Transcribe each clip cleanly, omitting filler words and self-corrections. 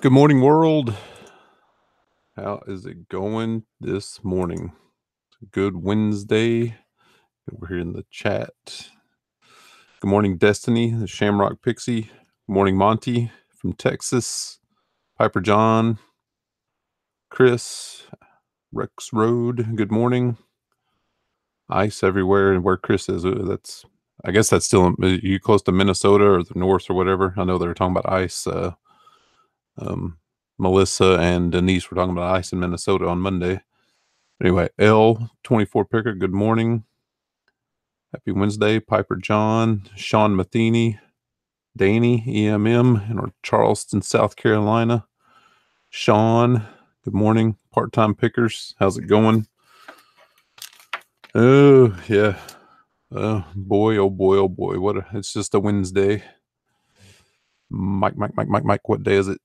Good morning, world. How is it going this morning? Good Wednesday. Over here in the chat. Good morning, Destiny, the Shamrock Pixie. Good morning, Monty from Texas. Piper John. Chris. Rex Road. Good morning. Ice everywhere, and where Chris is, I guess that's still. Are you close to Minnesota or the north or whatever? I know they were talking about ice. Melissa and Denise were talking about ice in Minnesota on Monday. Anyway, L24 Picker, good morning. Happy Wednesday. Piper John, Sean Matheny, Danny, EMM in Charleston, South Carolina. Sean, good morning. Part-time pickers, how's it going? Oh, yeah. Oh boy, oh boy, oh boy. It's just a Wednesday. Mike, what day is it?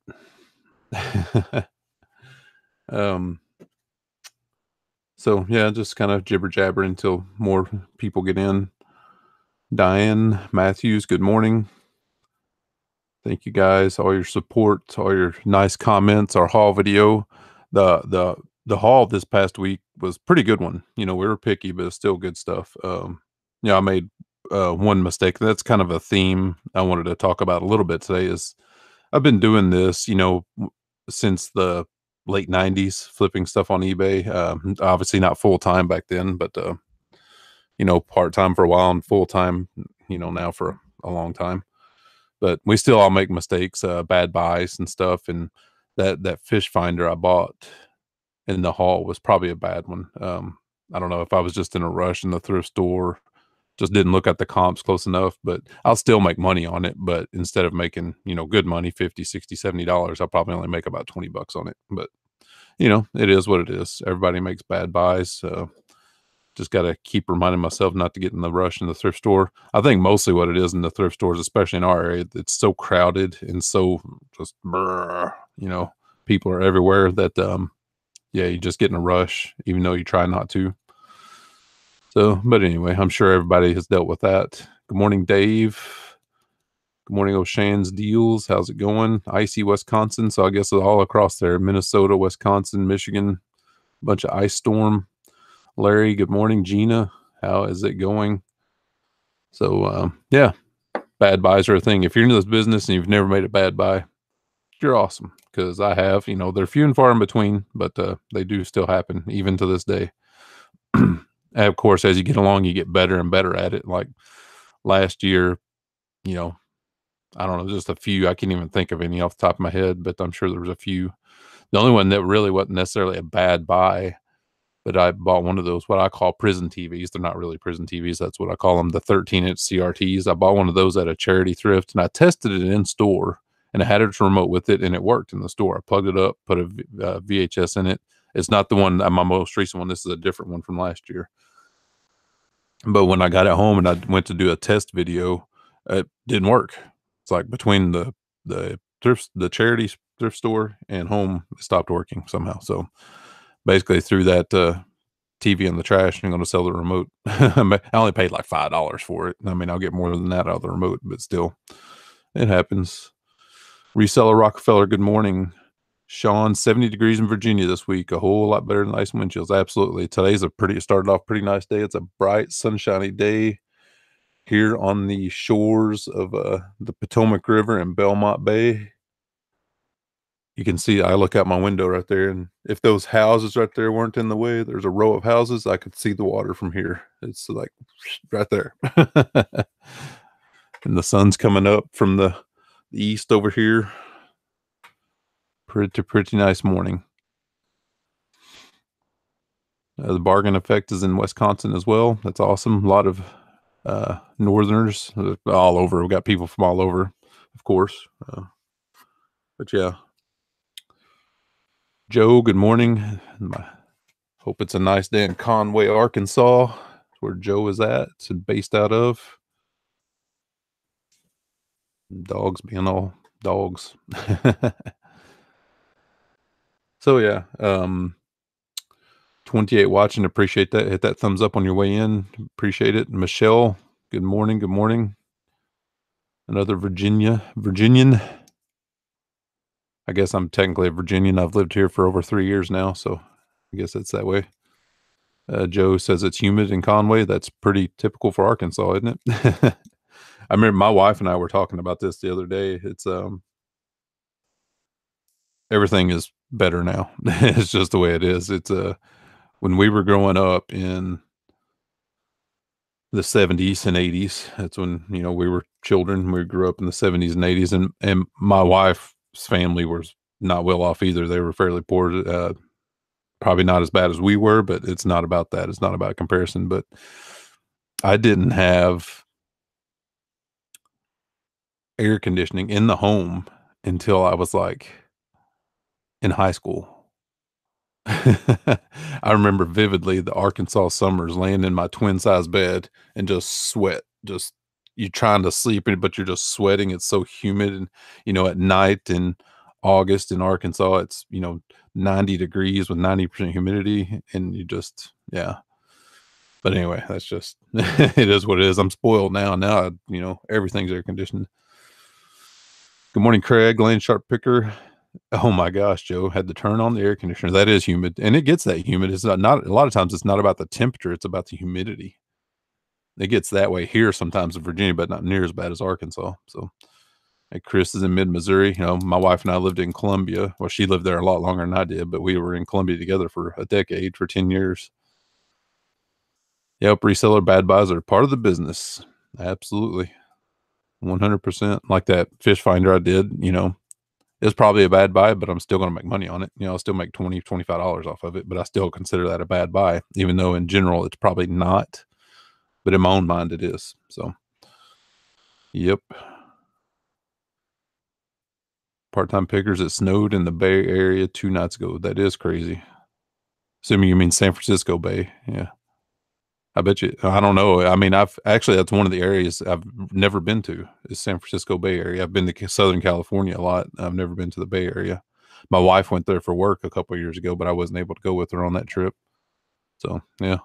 So yeah, just kind of jibber jabber until more people get in. Diane Matthews, good morning. Thank you guys, all your support, all your nice comments. Our haul video, the haul this past week was pretty good one. You know, we were picky, but it's still good stuff. I made one mistake. That's kind of a theme I wanted to talk about a little bit today. Is I've been doing this, since the late 90s, flipping stuff on eBay. Obviously not full time back then, but part time for a while and full time, now for a long time. But we still all make mistakes, bad buys and stuff. And that fish finder I bought in the haul was probably a bad one. I don't know if I was just in a rush in the thrift store, just didn't look at the comps close enough, but I'll still make money on it. But instead of making, good money, $50, $60, $70, I'll probably only make about $20 on it. But, it is what it is. Everybody makes bad buys. Just got to keep reminding myself not to get in the rush in the thrift store. I think mostly what it is in the thrift stores, especially in our area, it's so crowded and so just, people are everywhere that, you just get in a rush, even though you try not to. So, but anyway, I'm sure everybody has dealt with that. Good morning, Dave. Good morning, O'Shane's Deals. How's it going? Icy Wisconsin. So I guess it's all across there. Minnesota, Wisconsin, Michigan, bunch of ice storm. Larry, good morning. Gina, how is it going? So, bad buys are a thing. If you're in this business and you've never made a bad buy, you're awesome, because I have. They're few and far in between, but they do still happen even to this day. And of course, as you get along, you get better and better at it. Like last year, I don't know, just a few. I can't even think of any off the top of my head, but I'm sure there was a few. The only one that really wasn't necessarily a bad buy, but I bought one of those, what I call prison TVs. They're not really prison TVs. That's what I call them, the 13-inch CRTs. I bought one of those at a charity thrift, and I tested it in store, and I had its remote with it, and it worked in the store. I plugged it up, put a VHS in it. It's not the one, my most recent one. This is a different one from last year. But when I got it home and I went to do a test video, it didn't work. It's like between the charity thrift store and home, it stopped working somehow. So basically threw that TV in the trash and I'm going to sell the remote. I only paid like $5 for it. I mean, I'll get more than that out of the remote, but still, it happens. Reseller Rockefeller, good morning. Sean, 70 degrees in Virginia this week. A whole lot better than ice wind chills. Absolutely. Today's started off pretty nice day. It's a bright, sunshiny day here on the shores of the Potomac River in Belmont Bay. You can see, I look out my window right there, and if those houses right there weren't in the way, there's a row of houses, I could see the water from here. It's like right there. And the sun's coming up from the east over here. Pretty nice morning. The bargain effect is in Wisconsin as well. That's awesome. A lot of northerners all over. We've got people from all over, of course. But yeah. Joe, good morning. Hope it's a nice day in Conway, Arkansas, where Joe is at and based out of. Dogs being all dogs. So yeah, 28 watching. Appreciate that. Hit that thumbs up on your way in. Appreciate it. Michelle, good morning. Good morning. Another Virginian. I I guess I'm technically a Virginian. I've lived here for over 3 years now, so I guess it's that way. Joe says it's humid in Conway. That's pretty typical for Arkansas, isn't it? I remember my wife and I were talking about this the other day. It's everything is better now. It's just the way it is. It's when we were growing up in the 70s and 80s, that's when, we were children. We grew up in the 70s and 80s, and my wife's family was not well off either. They were fairly poor. Probably not as bad as we were, but it's not about that. It's not about comparison. But I didn't have air conditioning in the home until I was like in high school. I remember vividly the Arkansas summers laying in my twin size bed and just sweat. Just you trying to sleep, but you're just sweating. It's so humid. And, at night in August in Arkansas, it's, 90 degrees with 90% humidity. And you just, yeah. But anyway, that's just, it is what it is. I'm spoiled now. Now, everything's air conditioned. Good morning, Craig, Lane Sharp Picker. Oh my gosh, Joe, had to turn on the air conditioner. That is humid, and it gets that humid. It's not a lot of times it's not about the temperature, it's about the humidity. It gets that way here sometimes in Virginia, but not near as bad as Arkansas. So, hey, Chris is in mid-Missouri. My wife and I lived in Columbia. Well, she lived there a lot longer than I did, but we were in Columbia together for a decade, for 10 years. Yep, reseller bad buys are part of the business. Absolutely. 100%. Like that fish finder I did, it's probably a bad buy, but I'm still going to make money on it. I'll still make $25 off of it, but I still consider that a bad buy, even though in general it's probably not. But in my own mind, it is. So, yep. Part-time pickers. It snowed in the Bay Area 2 nights ago. That is crazy. Assuming you mean San Francisco Bay. Yeah. I bet you. I don't know. I mean, that's one of the areas I've never been to is San Francisco Bay Area. I've been to Southern California a lot. I've never been to the Bay Area. My wife went there for work a couple of years ago, but I wasn't able to go with her on that trip. So, yeah.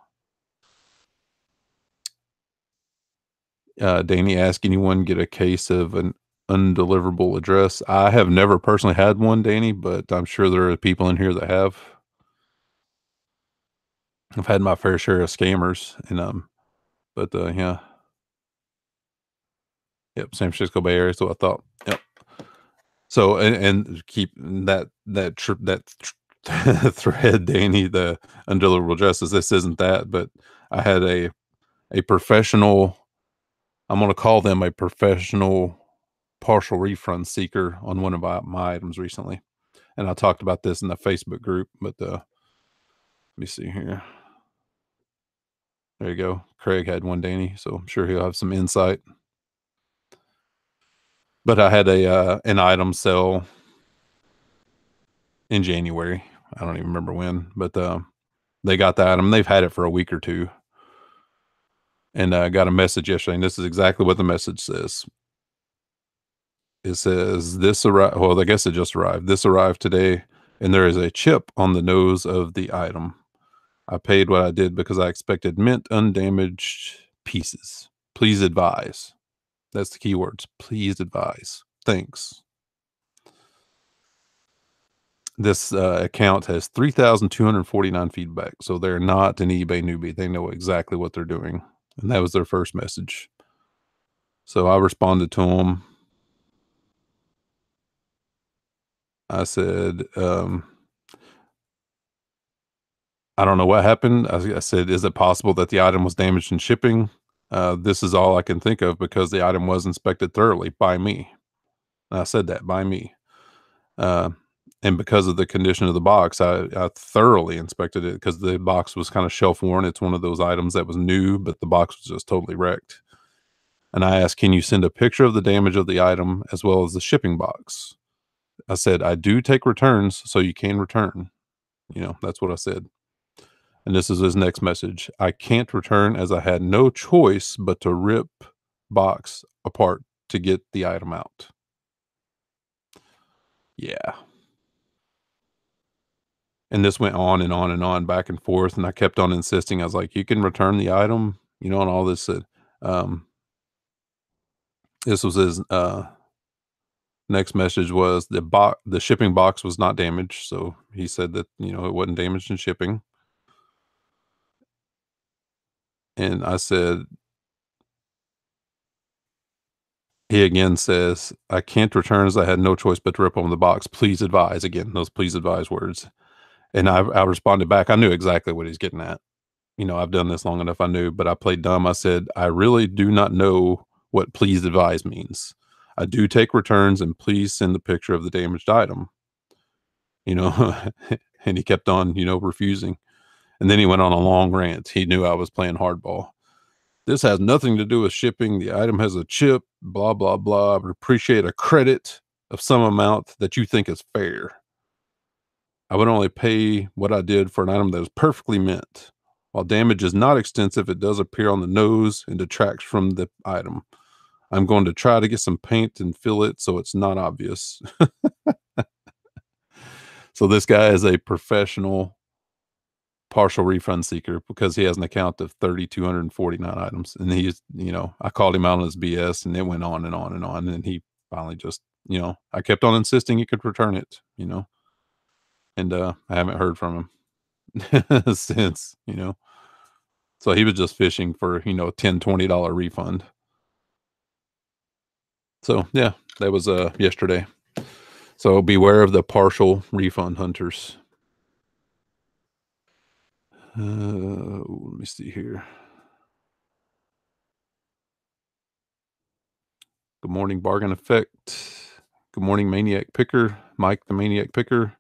Danny asked, anyone get a case of an undeliverable address? I have never personally had one, Danny, but I'm sure there are people in here that have. I've had my fair share of scammers, and but yeah, yep, San Francisco Bay Area. So I thought, yep. So and keep thread, Danny, the undeliverable addresses. This isn't that, but I had a professional. I'm going to call them a professional partial refund seeker on one of my items recently, and I talked about this in the Facebook group. But let me see here. There you go. Craig had one, Danny, so I'm sure he'll have some insight. But I had an item sell in January. I don't even remember when, but they got the item. They've had it for a week or two, and I got a message yesterday, and this is exactly what the message says. It says, this arrived. Well, I guess it just arrived. This arrived today, and there is a chip on the nose of the item. I paid what I did because I expected mint undamaged pieces. Please advise. That's the keywords. Please advise. Thanks. This account has 3,249 feedback. So they're not an eBay newbie. They know exactly what they're doing. And that was their first message. So I responded to them. I said, I don't know what happened. I said, is it possible that the item was damaged in shipping? This is all I can think of because the item was inspected thoroughly by me. And I said that, by me. And because of the condition of the box, I thoroughly inspected it because the box was kind of shelf worn. It's one of those items that was new, but the box was just totally wrecked. And I asked, can you send a picture of the damage of the item as well as the shipping box? I said, I do take returns, so you can return. That's what I said. And this is his next message. I can't return as I had no choice but to rip box apart to get the item out. Yeah. And this went on and on and on, back and forth, and I kept on insisting. I was like, "You can return the item," and all this. Um, this was his Next message was the shipping box was not damaged, so he said that, it wasn't damaged in shipping. And I said he again says, "I can't return as I had no choice but to rip open the box. Please advise." Again, those please advise words. And I responded back. I knew exactly what he's getting at. I've done this long enough. I knew, but I played dumb. I said, "I really do not know what please advise means. I do take returns and please send the picture of the damaged item." You know, and he kept on, refusing. And then he went on a long rant. He knew I was playing hardball. "This has nothing to do with shipping. The item has a chip, blah, blah, blah. I would appreciate a credit of some amount that you think is fair. I would only pay what I did for an item that is perfectly mint. While damage is not extensive, it does appear on the nose and detracts from the item. I'm going to try to get some paint and fill it so it's not obvious." So this guy is a professional partial refund seeker because he has an account of 3,249 items. And he's, I called him out on his BS and it went on and on and on. And he finally just, I kept on insisting he could return it, and I haven't heard from him since, So he was just fishing for, $10, $20 refund. So yeah, that was yesterday. So beware of the partial refund hunters. Let me see here. Good morning, Bargain Effect. Good morning, Maniac Picker. Mike, the Maniac Picker.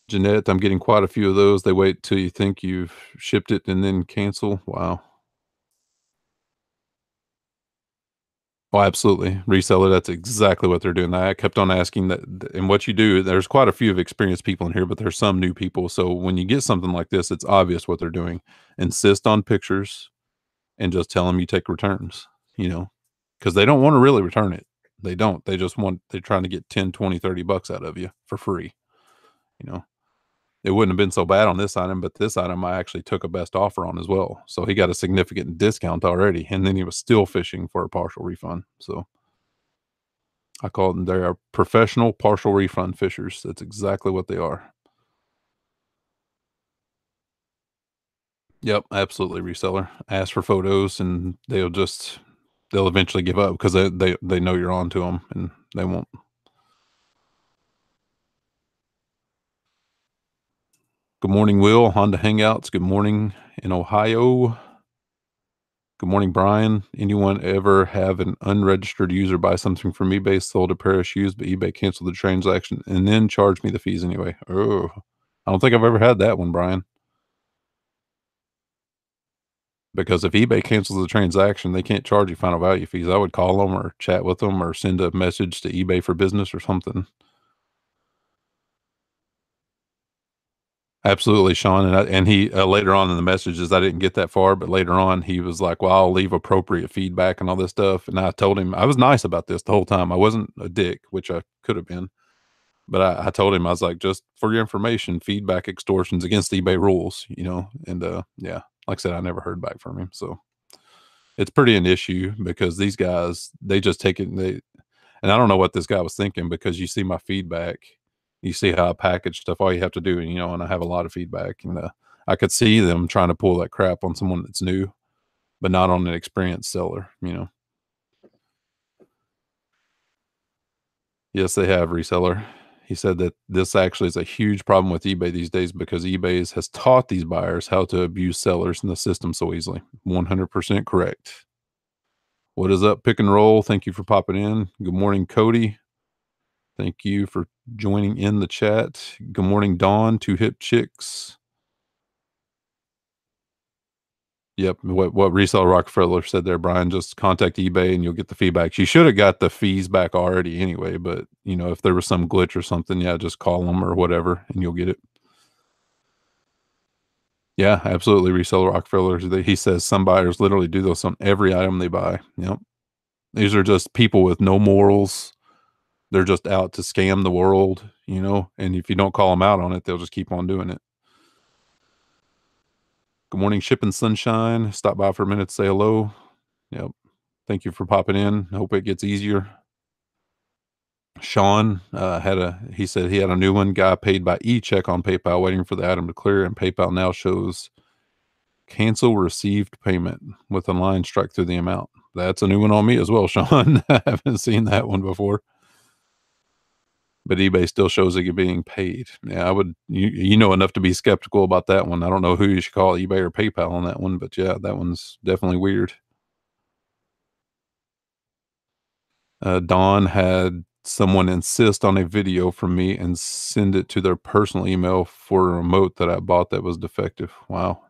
Jeanette, I'm getting quite a few of those. They wait till you think you've shipped it and then cancel. Wow. Oh, absolutely. Reseller, that's exactly what they're doing. I kept on asking that. And what you do, there's quite a few of experienced people in here, but there's some new people. So when you get something like this, it's obvious what they're doing. Insist on pictures and just tell them you take returns, because they don't want to really return it. They don't. They're trying to get 10, 20, $30 out of you for free. You know, it wouldn't have been so bad on this item, but this item I actually took a best offer on as well. So he got a significant discount already. And then he was still fishing for a partial refund. So I call them, they are professional partial refund fishers. That's exactly what they are. Yep, absolutely. Reseller. Ask for photos and they'll eventually give up because they know you're on to them and they won't. Good morning, Will. Honda Hangouts. Good morning in Ohio. Good morning, Brian. Anyone ever have an unregistered user buy something from eBay, sold a pair of shoes, but eBay canceled the transaction and then charged me the fees anyway? Oh, I don't think I've ever had that one, Brian. Because if eBay cancels the transaction, they can't charge you final value fees. I would call them or chat with them or send a message to eBay for business or something. Absolutely, Sean. And he later on in the messages, I didn't get that far, but later on he was like, "Well, I'll leave appropriate feedback and all this stuff." And I told him I was nice about this the whole time. I wasn't a dick, which I could have been, but I told him I was like, "Just for your information, feedback extortions against eBay rules," And yeah, like I said, I never heard back from him, so it's pretty an issue because these guys they just take it. And I don't know what this guy was thinking because you see my feedback, you see how I package stuff. All you have to do, and I have a lot of feedback, and I could see them trying to pull that crap on someone that's new, but not on an experienced seller. Yes, they have reseller. He said that this actually is a huge problem with eBay these days because eBay has taught these buyers how to abuse sellers in the system so easily. 100% correct. What is up, Pick and Roll? Thank you for popping in. Good morning, Cody. Thank you for joining in the chat. Good morning, Dawn, Two Hip Chicks. Yep, what Resell Rockefeller said there, Brian, just contact eBay and you'll get the feedback. You should have got the fees back already anyway, but, if there was some glitch or something, yeah, just call them or whatever and you'll get it. Yeah, absolutely, Resell Rockefeller. He says some buyers literally do this on every item they buy. Yep. These are just people with no morals. They're just out to scam the world, and if you don't call them out on it, they'll just keep on doing it. Good morning, Shipping Sunshine. Stop by for a minute to say hello. Yep. Thank you for popping in. Hope it gets easier. Sean he said he had a new one. Guy paid by e-check on PayPal, waiting for the item to clear, and PayPal now shows cancel received payment with a line struck through the amount. That's a new one on me as well, Sean. I haven't seen that one before. But eBay still shows it being paid. Yeah, I would. You know enough to be skeptical about that one. I don't know who you should call, eBay or PayPal, on that one, but yeah, that one's definitely weird. Dawn had someone insist on a video from me and send it to their personal email for a remote that I bought that was defective. Wow,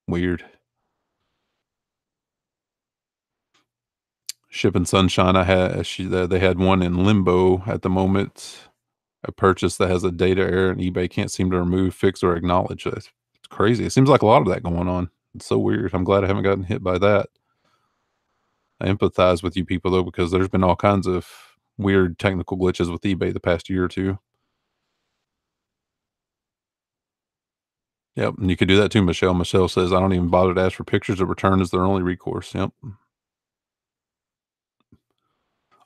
weird. Shipping Sunshine, they had one in limbo at the moment. A purchase that has a data error and eBay can't seem to remove, fix, or acknowledge it. It's crazy. It seems like a lot of that going on. It's so weird. I'm glad I haven't gotten hit by that. I empathize with you people though, because there's been all kinds of weird technical glitches with eBay the past year or two. Yep, and you could do that too, Michelle. Michelle says, I don't even bother to ask for pictures of return as their only recourse. Yep.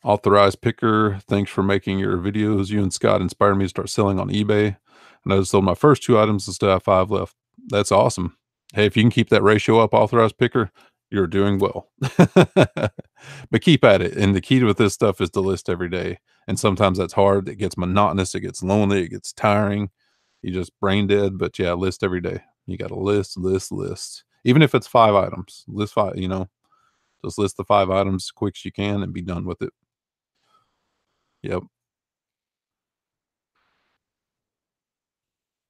Authorized picker, thanks for making your videos. You and Scott inspired me to start selling on eBay. And I just sold my first 2 items and still have 5 left. That's awesome. Hey, if you can keep that ratio up, authorized picker, you're doing well. But keep at it. And the key with this stuff is to list every day. And sometimes that's hard. It gets monotonous. It gets lonely. It gets tiring. You just brain dead. But yeah, list every day. You got to list. Even if it's 5 items, list 5, just list the 5 items as quick as you can and be done with it. Yep.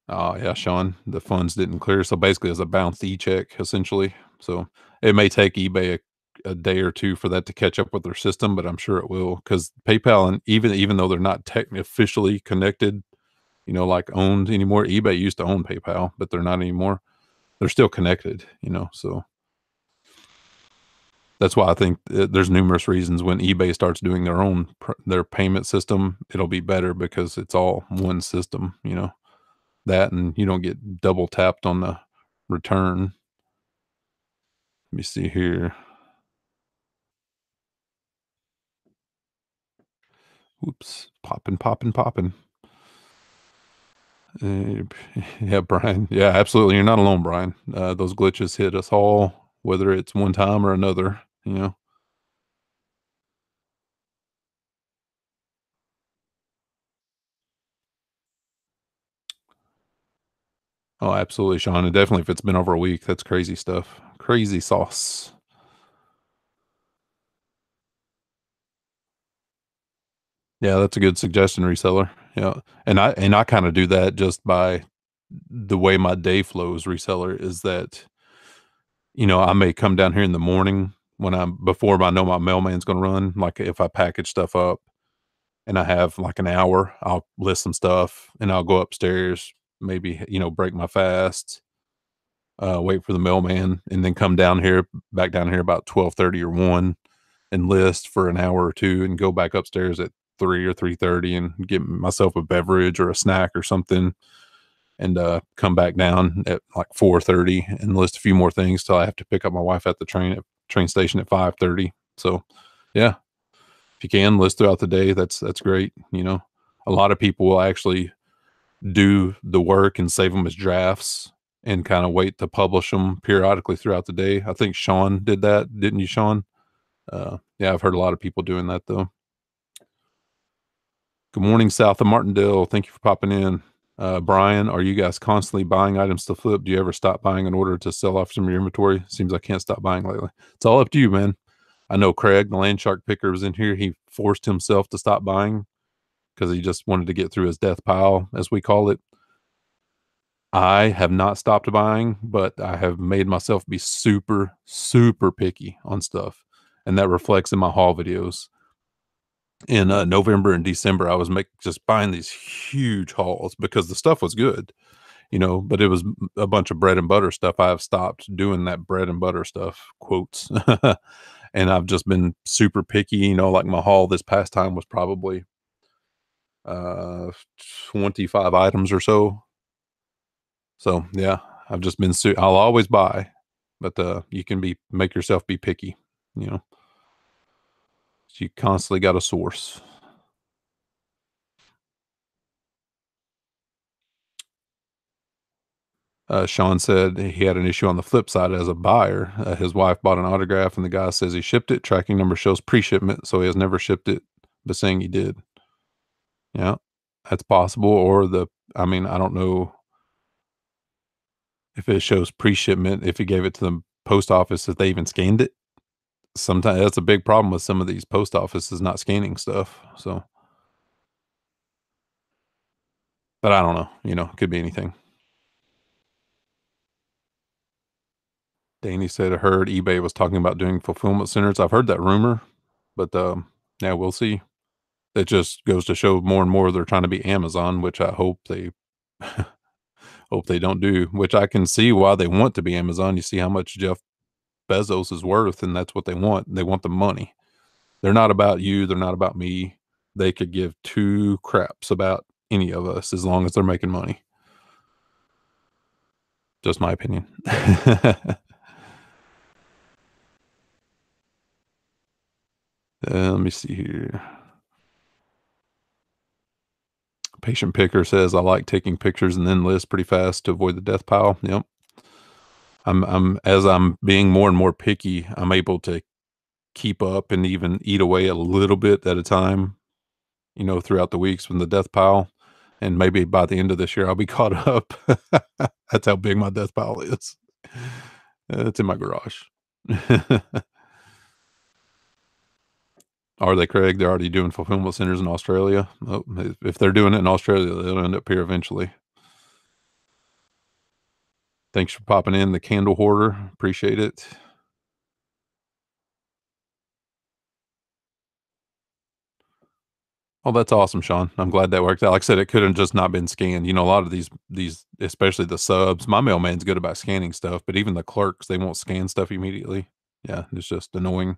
Oh, yeah, Sean, the funds didn't clear. So basically, it's a bounced e-check essentially. So it may take eBay a day or 2 for that to catch up with their system, but I'm sure it will, because PayPal, and even though they're not technically officially connected, like owned anymore. eBay used to own PayPal, but they're not anymore. They're still connected, so that's why I think there's numerous reasons when eBay starts doing their payment system, it'll be better because it's all one system. That, and you don't get double tapped on the return. Let me see here. Whoops. Popping. Uh, yeah, Brian. Yeah, absolutely. You're not alone, Brian. Those glitches hit us all, whether it's one time or another. Oh, absolutely, Sean. And definitely if it's been over a week, that's crazy stuff. Crazy sauce. Yeah, that's a good suggestion, reseller. Yeah. And I kind of do that just by the way my day flows, reseller, is that I may come down here in the morning before I know my mailman's gonna run. Like if I package stuff up and I have like an hour, I'll list some stuff and I'll go upstairs, maybe, break my fast, wait for the mailman, and then back down here about 12:30 or 1 and list for an hour or 2 and go back upstairs at 3 or 3:30 and get myself a beverage or a snack or something, and come back down at like 4:30 and list a few more things till I have to pick up my wife at the train station at 5:30. So, yeah, if you can list throughout the day, that's great. A lot of people will actually do the work and save them as drafts and kind of wait to publish them periodically throughout the day. I think Sean did that, didn't you, Sean? Yeah, I've heard a lot of people doing that though. Good morning, south of Martindale. Thank you for popping in. Brian, are you guys constantly buying items to flip? Do you ever stop buying in order to sell off some of your inventory? Seems I can't stop buying lately. It's all up to you, man. I know Craig, the land shark picker, was in here. He forced himself to stop buying because he just wanted to get through his death pile, as we call it. I have not stopped buying, but I have made myself be super, super picky on stuff. And that reflects in my haul videos. In November and December, I was just buying these huge hauls because the stuff was good, but it was a bunch of bread and butter stuff. I have stopped doing that bread and butter stuff, quotes. And I've just been super picky, like my haul this past time was probably uh 25 items or so. So yeah, I've just been I'll always buy, but you can make yourself be picky, you know. So you constantly got a source. Sean said he had an issue on the flip side as a buyer. His wife bought an autograph, and the guy says he shipped it. Tracking number shows pre-shipment, so he has never shipped it, but saying he did. Yeah, that's possible. Or I mean, I don't know if it shows pre-shipment, if he gave it to the post office, if they even scanned it. Sometimes that's a big problem with some of these post offices not scanning stuff. So, but I don't know. It could be anything. Danny said, I heard eBay was talking about doing fulfillment centers. I've heard that rumor, but yeah, we'll see. It just goes to show more and more they're trying to be Amazon, which I hope they hope they don't do. Which I can see why they want to be Amazon. You see how much Jeff Bezos is worth, and that's what they want. They want the money. They're not about you. They're not about me. They could give two craps about any of us as long as they're making money. Just my opinion. Let me see here. Patient Picker says, I like taking pictures and then list pretty fast to avoid the death pile. Yep. As I'm being more and more picky, I'm able to keep up and even eat away a little bit at a time, throughout the weeks from the death pile. And maybe by the end of this year, I'll be caught up. That's how big my death pile is. It's in my garage. Are they, Craig? They're already doing fulfillment centers in Australia. Oh, if they're doing it in Australia, they'll end up here eventually. Thanks for popping in, the candle hoarder. Appreciate it. Oh, that's awesome, Sean. I'm glad that worked out. Like I said, it could have just not been scanned. A lot of these, especially the subs. My mailman's good about scanning stuff, but even the clerks, they won't scan stuff immediately. Yeah, it's just annoying.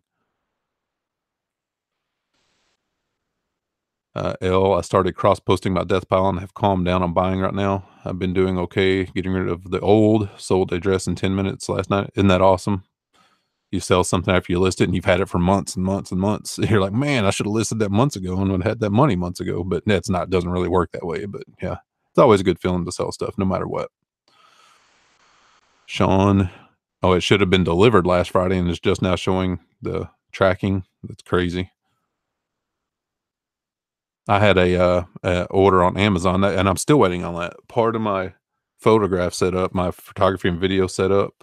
I started cross posting my death pile and have calmed down on buying right now. I've been doing okay, getting rid of the old sold address in 10 minutes last night. Isn't that awesome? You sell something after you list it and you've had it for months and months and months. You're like, man, I should have listed that months ago and would have had that money months ago. But that's not, doesn't really work that way. But yeah, it's always a good feeling to sell stuff no matter what. Sean, oh, it should have been delivered last Friday and it's just now showing the tracking. That's crazy. I had a order on Amazon and I'm still waiting on that. Part of my photograph setup, my photography and video setup.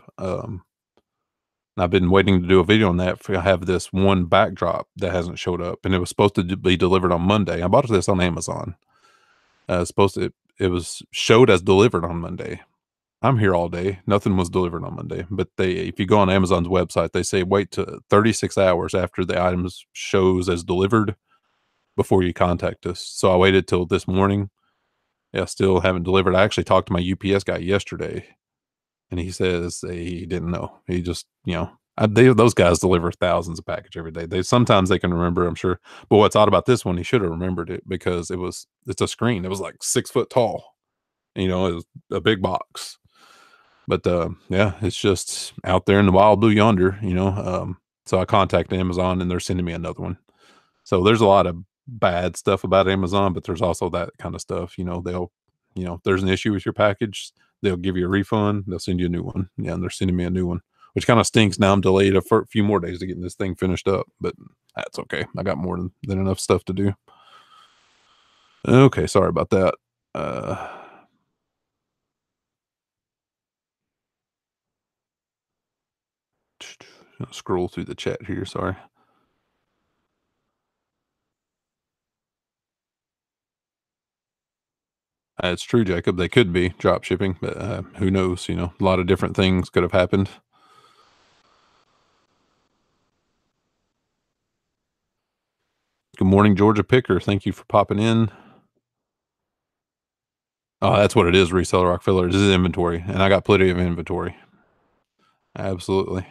I've been waiting to do a video on that. I have this one backdrop that hasn't showed up, and it was supposed to be delivered on Monday. I bought this on Amazon. It was showed as delivered on Monday. I'm here all day. Nothing was delivered on Monday, but if you go on Amazon's website, they say wait to 36 hours after the items shows as delivered before you contact us. So I waited till this morning. Yeah, still haven't delivered. I actually talked to my UPS guy yesterday, and he says he didn't know. He just, those guys deliver thousands of packages every day. Sometimes they can remember, I'm sure. But what's odd about this one, he should have remembered it because it's a screen. It was like 6 foot tall. It was a big box. But yeah, it's just out there in the wild blue yonder. So I contacted Amazon and they're sending me another one. So there's a lot of bad stuff about Amazon, but there's also that kind of stuff. If there's an issue with your package, they'll give you a refund. They'll send you a new one. Yeah, and they're sending me a new one, which kind of stinks. Now I'm delayed a few more days to getting this thing finished up, but that's okay. I got more than enough stuff to do. Okay, sorry about that. Uh, Scroll through the chat here. Sorry. It's true, Jacob. They could be drop shipping, but who knows? A lot of different things could have happened. Good morning, Georgia Picker. Thank you for popping in. Oh, that's what it is, reseller rock filler. This is inventory, and I got plenty of inventory. Absolutely.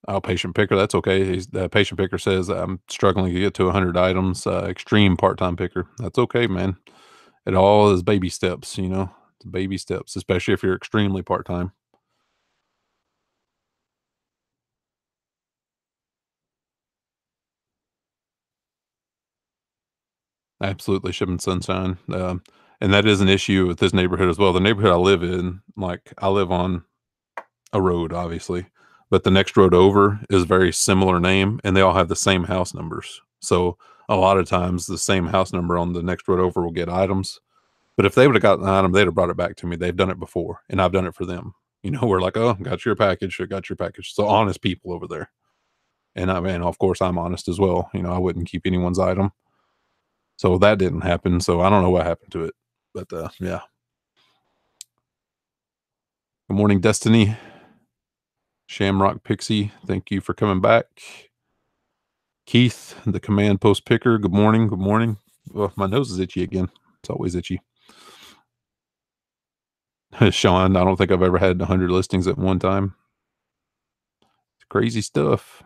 Oh, patient picker. That's okay. The patient picker says I'm struggling to get to 100 items. Extreme part-time picker. That's okay, man. It all is baby steps. Baby steps, especially if you're extremely part-time. Absolutely, shipping sunshine, and that is an issue with this neighborhood as well. The neighborhood I live in, like, I live on a road, obviously, but the next road over is very similar name, and they all have the same house numbers. So, a lot of times, the same house number on the next road over will get items, but if they would've gotten an item, they'd have brought it back to me. They've done it before, and I've done it for them. You know, we're like, "Oh, got your package. I got your package." So, honest people over there, and I mean, of course, I'm honest as well. You know, I wouldn't keep anyone's item. So that didn't happen, so I don't know what happened to it, but, yeah. Good morning, Destiny. Shamrock Pixie, thank you for coming back. Keith, the command post picker, good morning, good morning. Oh, my nose is itchy again. It's always itchy. Sean, I don't think I've ever had 100 listings at one time. It's crazy stuff.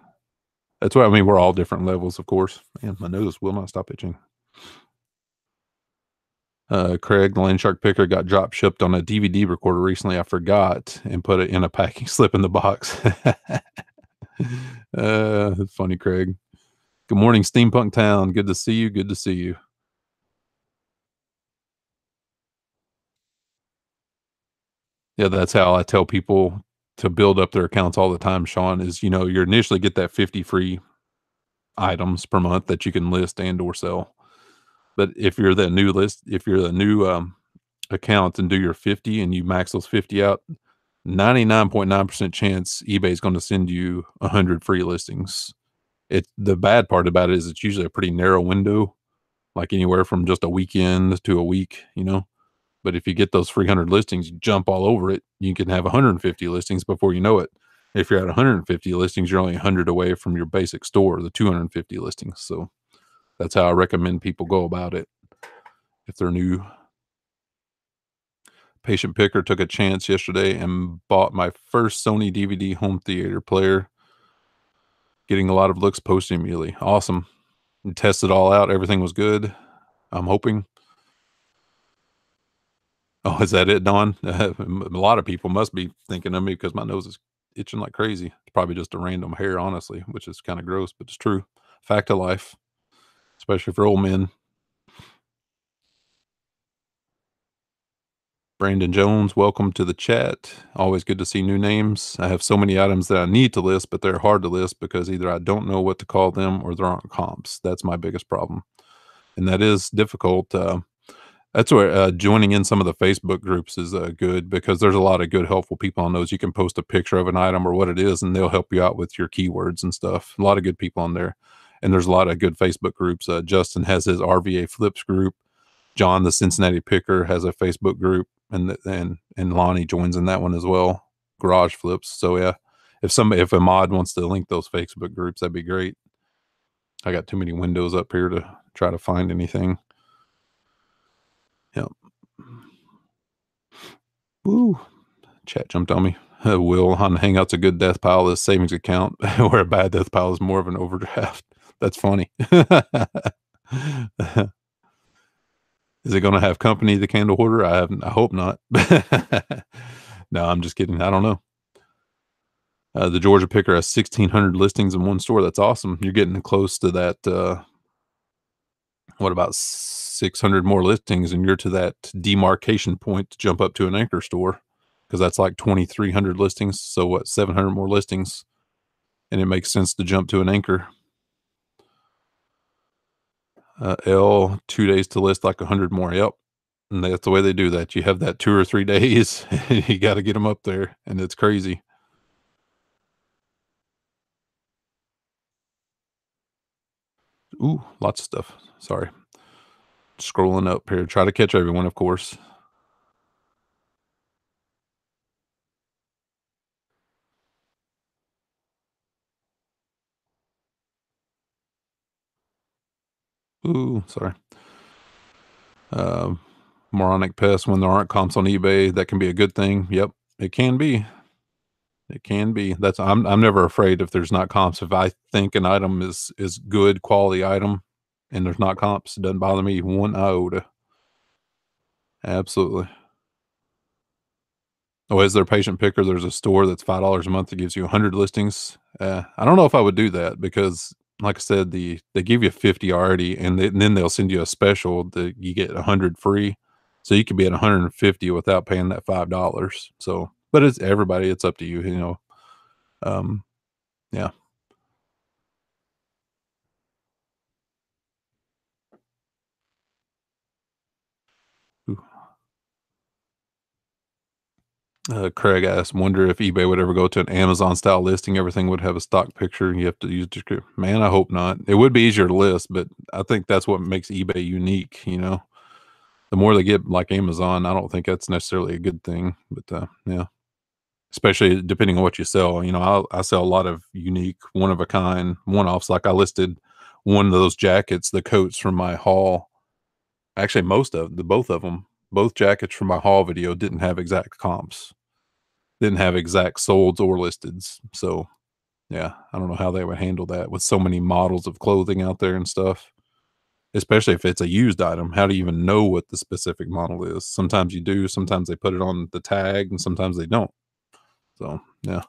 That's what I mean, we're all different levels, of course. Man, my nose will not stop itching. Craig, the Land Shark Picker, got drop shipped on a DVD recorder recently. I forgot and put it in a packing slip in the box. Funny, Craig. Good morning, Steampunk Town. Good to see you. Good to see you. Yeah, that's how I tell people to build up their accounts all the time, Sean, is, you know, you initially get that 50 free items per month that you can list and or sell. But if you're the new account and do your 50 and you max those 50 out, 99.9% chance eBay is going to send you 100 free listings. The bad part about it is it's usually a pretty narrow window, like anywhere from just a weekend to a week, you know. But if you get those 300 listings, you jump all over it. You can have 150 listings before you know it. If you're at 150 listings, you're only 100 away from your basic store, the 250 listings. So that's how I recommend people go about it if they're new. Patient Picker took a chance yesterday and bought my first Sony DVD home theater player, getting a lot of looks posted immediately. Awesome. And tested all out. Everything was good. I'm hoping. Oh, is that it, Don? A lot of people must be thinking of me because my nose is itching like crazy. It's probably just a random hair, honestly, which is kind of gross, but it's true. Fact of life, especially for old men. Brandon Jones, welcome to the chat. Always good to see new names. I have so many items that I need to list, but they're hard to list because either I don't know what to call them or there aren't comps. That's my biggest problem. And that is difficult. That's where joining in some of the Facebook groups is good because there's a lot of good, helpful people on those. You can post a picture of an item or what it is, and they'll help you out with your keywords and stuff. A lot of good people on there. And there's a lot of good Facebook groups. Justin has his RVA Flips group. John, the Cincinnati Picker, has a Facebook group, and Lonnie joins in that one as well. Garage Flips. So yeah, if a mod wants to link those Facebook groups, that'd be great. I got too many windows up here to try to find anything. Yep. Woo. Chat jumped on me. Will on Hangout's a good death pile is savings account, where a bad death pile is more of an overdraft. That's funny. Is it going to have company, the candle hoarder? I hope not. No, I'm just kidding. I don't know. The Georgia Picker has 1,600 listings in one store. That's awesome. You're getting close to that. What about 600 more listings, and you're to that demarcation point to jump up to an anchor store, because that's like 2,300 listings. So what, 700 more listings, and it makes sense to jump to an anchor. 2 days to list, like 100 more. Yep. And that's the way they do that. You have that 2 or 3 days. You got to get them up there, and it's crazy. Ooh, lots of stuff. Sorry. Scrolling up here. Try to catch everyone, of course. Ooh, sorry. Moronic pest, when there aren't comps on eBay, that can be a good thing. Yep, it can be. It can be. I'm never afraid if there's not comps. If I think an item is good quality item and there's not comps, it doesn't bother me one iota. Absolutely. Oh, is there Patient Picker? There's a store that's $5 a month that gives you 100 listings. I don't know if I would do that because like I said, they give you 50 already, and then they'll send you a special that you get 100 free. So you could be at 150 without paying that $5. So, but it's everybody, it's up to you, you know. Um, yeah. Ooh. Craig asked, wonder if eBay would ever go to an Amazon style listing. Everything would have a stock picture and you have to use description. Man, I hope not. It would be easier to list, but I think that's what makes eBay unique, you know. The more they get like Amazon, I don't think that's necessarily a good thing. But yeah. Especially depending on what you sell. You know, I sell a lot of unique, one of a kind, one offs. Like I listed one of those jackets, the coats from my haul. Actually, both of them, both jackets from my haul video didn't have exact comps, didn't have exact solds or listeds. So yeah, I don't know how they would handle that with so many models of clothing out there and stuff. Especially if it's a used item, how do you even know what the specific model is? Sometimes you do, sometimes they put it on the tag, and sometimes they don't. So yeah.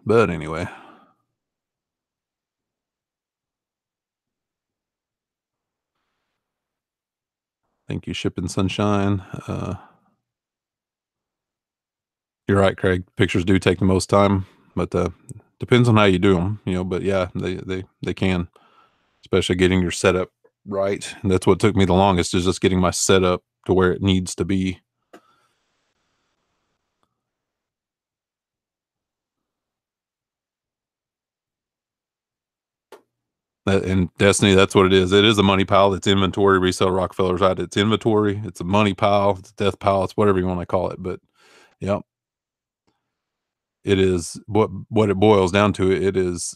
But anyway, thank you, Shipping Sunshine. You're right, Craig. Pictures do take the most time, but depends on how you do them, you know. But yeah, they can, especially getting your setup right. And that's what took me the longest is just getting my setup to where it needs to be. And Destiny, that's what it is. It is a money pile. It's inventory. Resale Rockefeller's right. It's inventory. It's a money pile. It's a death pile. It's whatever you want to call it. But yeah, it is what it boils down to. It is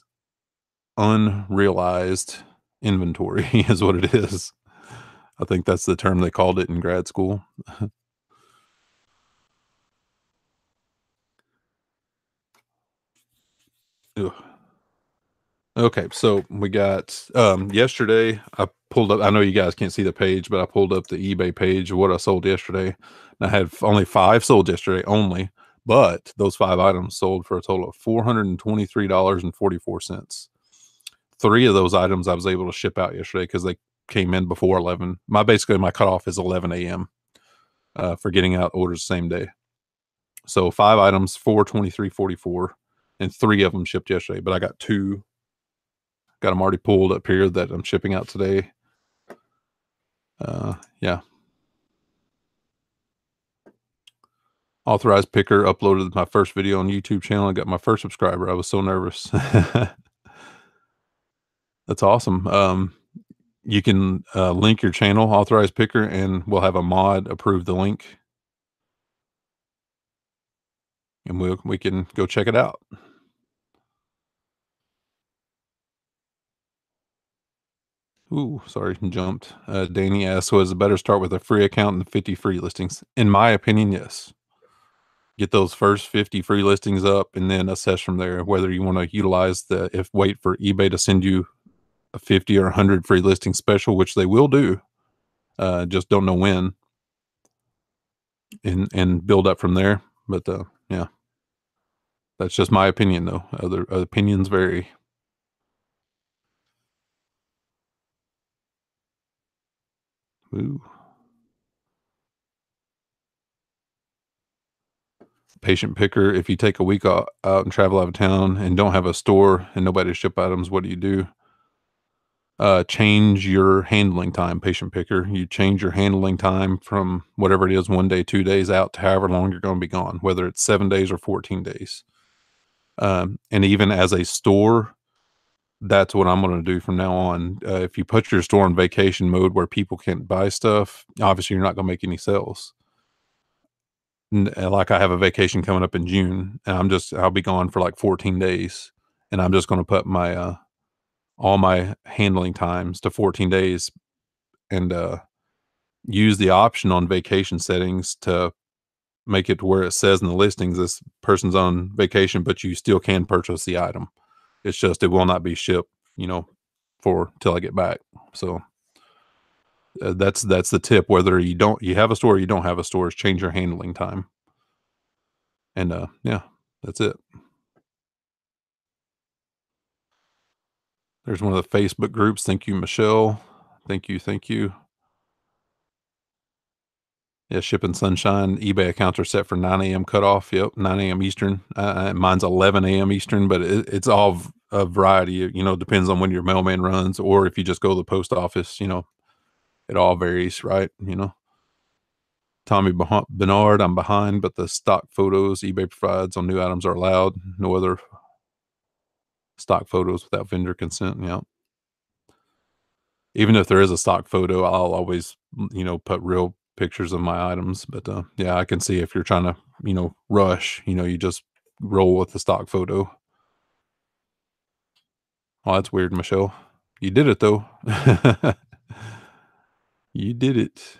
unrealized inventory is what it is. I think that's the term they called it in grad school. Ugh. Okay, so we got yesterday I pulled up, I know you guys can't see the page, but I pulled up the eBay page of what I sold yesterday. And I had only 5 sold yesterday only, but those 5 items sold for a total of $423.44. 3 of those items I was able to ship out yesterday because they came in before 11. My cutoff is 11 a.m. For getting out orders the same day. So 5 items, 423.44, and 3 of them shipped yesterday. But I got 2, got them already pulled up here that I'm shipping out today. Yeah. Authorized picker uploaded my first video on YouTube channel. I got my first subscriber. I was so nervous. That's awesome. You can link your channel, authorized picker, and we'll have a mod approve the link, and we can go check it out. Ooh, sorry, jumped. Danny asked, was it better start with a free account and 50 free listings? In my opinion, yes. Get those first 50 free listings up and then assess from there whether you want to utilize wait for eBay to send you a 50 or 100 free listing special, which they will do. Just don't know when, and build up from there. But yeah, that's just my opinion, though. Other opinions vary. Ooh. Patient picker. If you take a week out and travel out of town and don't have a store and nobody to ship items, what do you do? Change your handling time, patient picker. You change your handling time from whatever it is, 1 day, 2 days out to however long you're going to be gone, whether it's 7 days or 14 days. And even as a store, that's what I'm going to do from now on. If you put your store in vacation mode where people can't buy stuff, obviously you're not going to make any sales. Like I have a vacation coming up in June, and I'll be gone for like 14 days, and I'm just going to put my all my handling times to 14 days, and use the option on vacation settings to make it to where it says in the listings this person's on vacation, but you still can purchase the item. It's just it will not be shipped, you know, for till I get back. So that's the tip. Whether you have a store or you don't have a store, is change your handling time. And yeah, that's it. There's one of the Facebook groups. Thank you, Michelle. Thank you, thank you. Yeah, Shipping Sunshine, eBay accounts are set for 9 AM cutoff. Yep, 9 AM Eastern. Mine's 11 AM Eastern, but it's all a variety. Depends on when your mailman runs, or if you just go to the post office. It all varies, right? Tommy Bernard, I'm behind, but the stock photos eBay provides on new items are allowed. No other stock photos without vendor consent. Yeah. Even if there is a stock photo, I'll always, put real pictures of my items. But yeah, I can see if you're trying to, rush, you just roll with the stock photo. Oh, that's weird, Michelle. You did it though. You did it.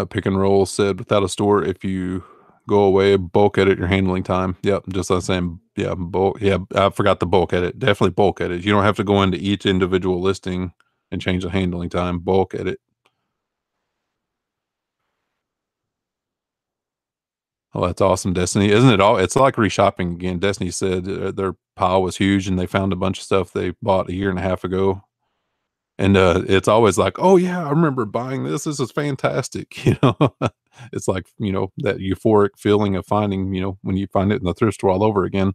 Pick and roll said without a store, if you go away, bulk edit your handling time. Yep, just like saying, yeah, bulk. Yeah, I forgot the bulk edit. Definitely bulk edit. You don't have to go into each individual listing and change the handling time. Bulk edit. Oh, that's awesome, Destiny. Isn't it all? It's like reshopping again. Destiny said their pile was huge and they found a bunch of stuff they bought a year and a half ago. And it's always like, oh, yeah, I remember buying this. This is fantastic. It's like, that euphoric feeling of finding, when you find it in the thrift store all over again.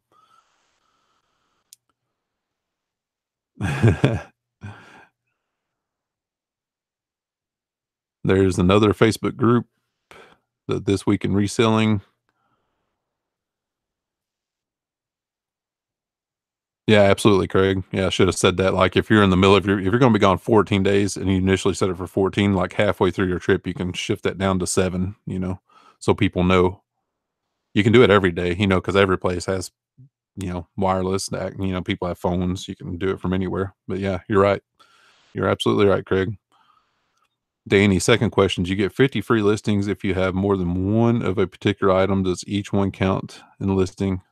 There's another Facebook group, This Week in Reselling. Yeah, absolutely, Craig. Yeah, I should have said that. Like, if you're in the middle, if you're going to be gone 14 days and you initially set it for 14, like halfway through your trip, you can shift that down to 7. So people know. You can do it every day, because every place has, wireless. That people have phones. You can do it from anywhere. But yeah, you're right. You're absolutely right, Craig. Danny, second question: do you get 50 free listings if you have more than one of a particular item? Does each one count in the listing?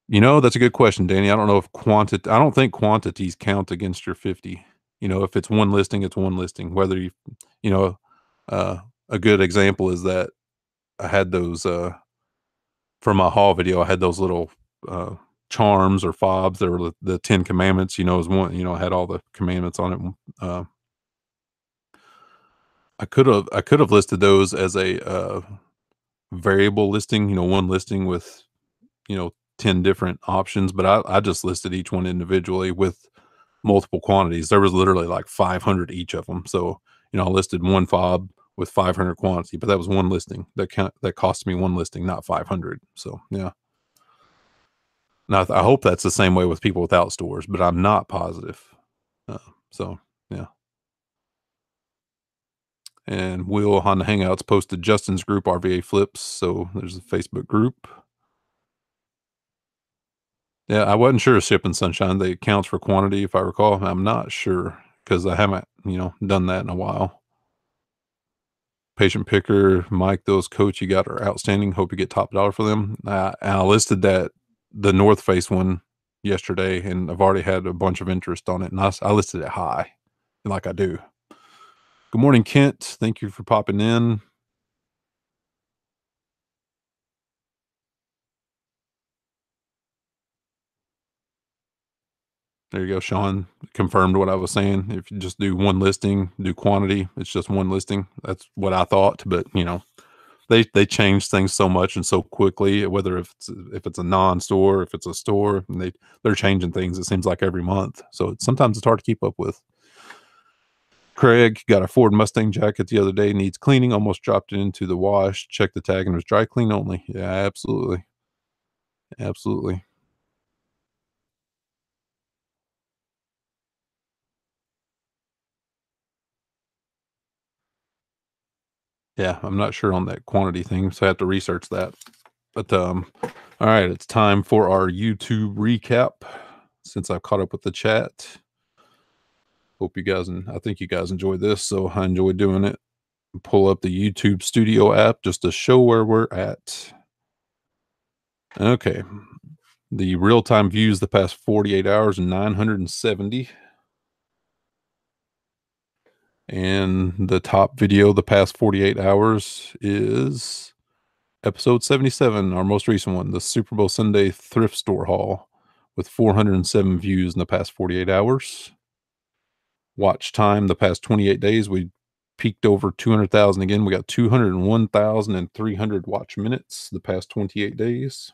That's a good question, Danny. I don't know if quantity. I don't think quantities count against your 50. If it's one listing, it's one listing. Whether you know, a good example is that I had those for my haul video. I had those little uh, charms or fobs. They were the 10 Commandments. As one. I had all the commandments on it. I could have listed those as a variable listing. One listing with 10 different options, but I just listed each one individually with multiple quantities. There was literally like 500 each of them. So, I listed one fob with 500 quantity, but that was one listing that cost me one listing, not 500. So, yeah. Now, I hope that's the same way with people without stores, but I'm not positive. Uh, so, yeah. And Will on the Hangouts posted Justin's group RVA flips. So there's a Facebook group. Yeah, I wasn't sure of Shipping Sunshine. They counts for quantity, if I recall. I'm not sure because I haven't, done that in a while. Patient Picker, Mike, those coats you got are outstanding. Hope you get top dollar for them. I listed the North Face one yesterday, and I've already had a bunch of interest on it, and I listed it high, like I do. Good morning, Kent. Thank you for popping in. There you go. Sean confirmed what I was saying. If you just do one listing, do quantity, it's just one listing. That's what I thought. But they change things so much and so quickly. Whether if it's a non-store, if it's a store, and they're changing things. It seems like every month. So sometimes it's hard to keep up with. Craig got a Ford Mustang jacket the other day. Needs cleaning. Almost dropped it into the wash. Checked the tag and it was dry clean only. Yeah, absolutely, absolutely. Yeah, I'm not sure on that quantity thing, so I have to research that. But all right, it's time for our YouTube recap. Since I've caught up with the chat, hope you guys and I think you guys enjoy this. So I enjoy doing it. Pull up the YouTube Studio app just to show where we're at. Okay, the real time views the past 48 hours, 970. And the top video the past 48 hours is episode 77, our most recent one, the Super Bowl Sunday thrift store haul, with 407 views in the past 48 hours. Watch time the past 28 days, we peaked over 200,000 again. We got 201,300 watch minutes the past 28 days.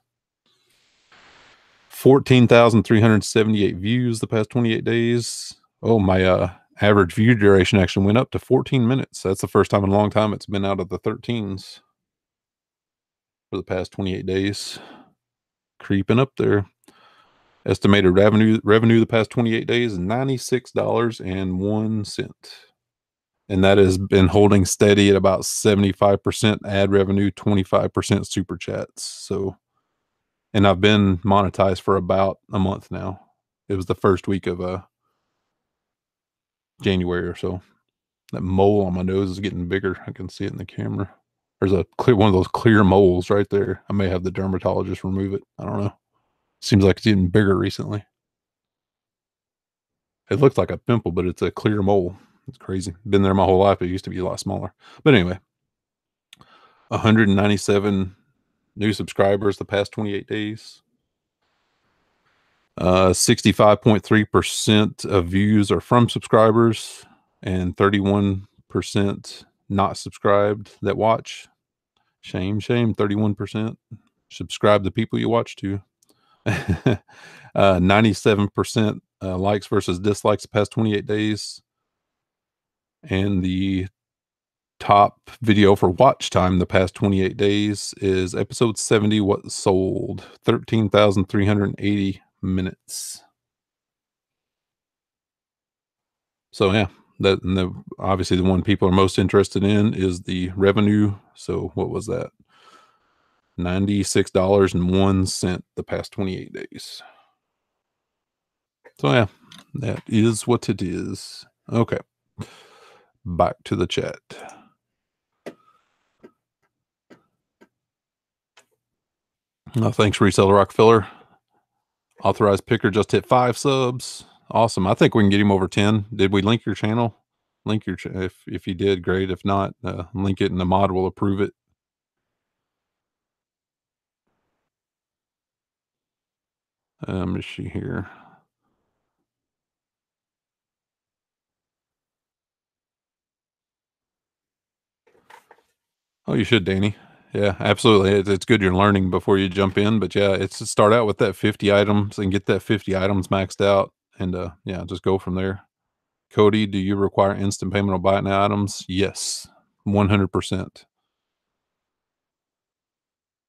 14,378 views the past 28 days. Oh, my average view duration actually went up to 14 minutes. That's the first time in a long time it's been out of the 13s for the past 28 days. Creeping up there. Estimated revenue the past 28 days, $96.01. And that has been holding steady at about 75% ad revenue, 25% super chats. So, and I've been monetized for about a month now. It was the first week of January or so. That mole on my nose is getting bigger. I can see it in the camera. There's a clear one of those clear moles right there. I may have the dermatologist remove it. I don't know. Seems like it's getting bigger recently. It looks like a pimple, but it's a clear mole. It's crazy. Been there my whole life. It used to be a lot smaller. But anyway, 197 new subscribers the past 28 days. 65.3% of views are from subscribers and 31% not subscribed that watch. Shame, 31%. Subscribe to people you watch to. 97% likes versus dislikes the past 28 days. And the top video for watch time the past 28 days is episode 70, What Sold, 13,380 minutes. So yeah, obviously the one people are most interested in is the revenue. So what was that? $96.01 the past 28 days. So yeah, that is what it is. Okay. Back to the chat. Thanks, Reseller Rockefeller. Authorized picker just hit 5 subs. Awesome. I think we can get him over 10. Did we link your channel? Link your if you did, great. If not, link it and the mod will approve it. Let me see here. Oh, you should, Danny. Yeah, absolutely. It's good you're learning before you jump in. But yeah, it's to start out with that 50 items and get that 50 items maxed out. And yeah, just go from there. Cody, do you require instant payment on buy it now items? Yes, 100%.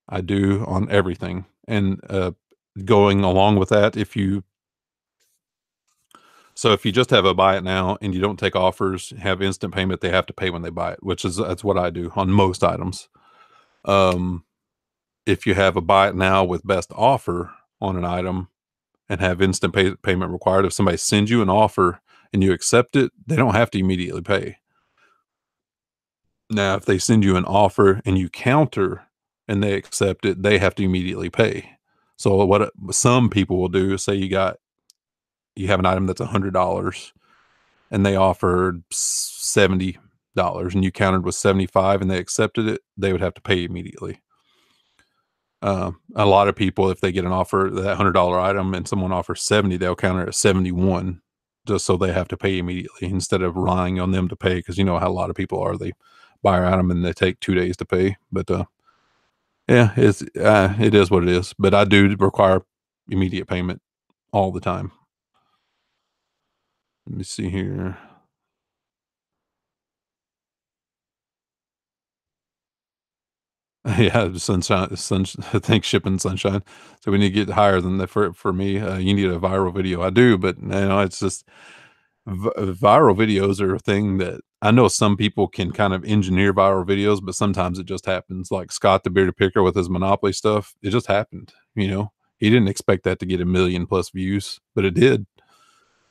I do on everything. And going along with that, if you just have a buy it now and you don't take offers, have instant payment, they have to pay when they buy it, that's what I do on most items. If you have a buy it now with best offer on an item and have instant payment required, if somebody sends you an offer and you accept it, they don't have to immediately pay. Now, if they send you an offer and you counter and they accept it, they have to immediately pay. So what some people will do is say you have an item that's $100 and they offered $70 and you countered with 75 and they accepted it, they would have to pay immediately. A lot of people, if they get an offer, that $100 item and someone offers 70, they'll counter at 71 just so they have to pay immediately instead of relying on them to pay. Cause you know how a lot of people are, they buy an item and they take 2 days to pay. But, yeah, it is what it is. But I do require immediate payment all the time. Let me see here. Yeah, sunshine. Thanks, shipping sunshine. So we need to get higher than that for me. You need a viral video. I do, but it's just viral videos are a thing that I know some people can kind of engineer viral videos, but sometimes it just happens. Like Scott the bearded picker with his Monopoly stuff, it just happened. He didn't expect that to get 1 million plus views, but it did.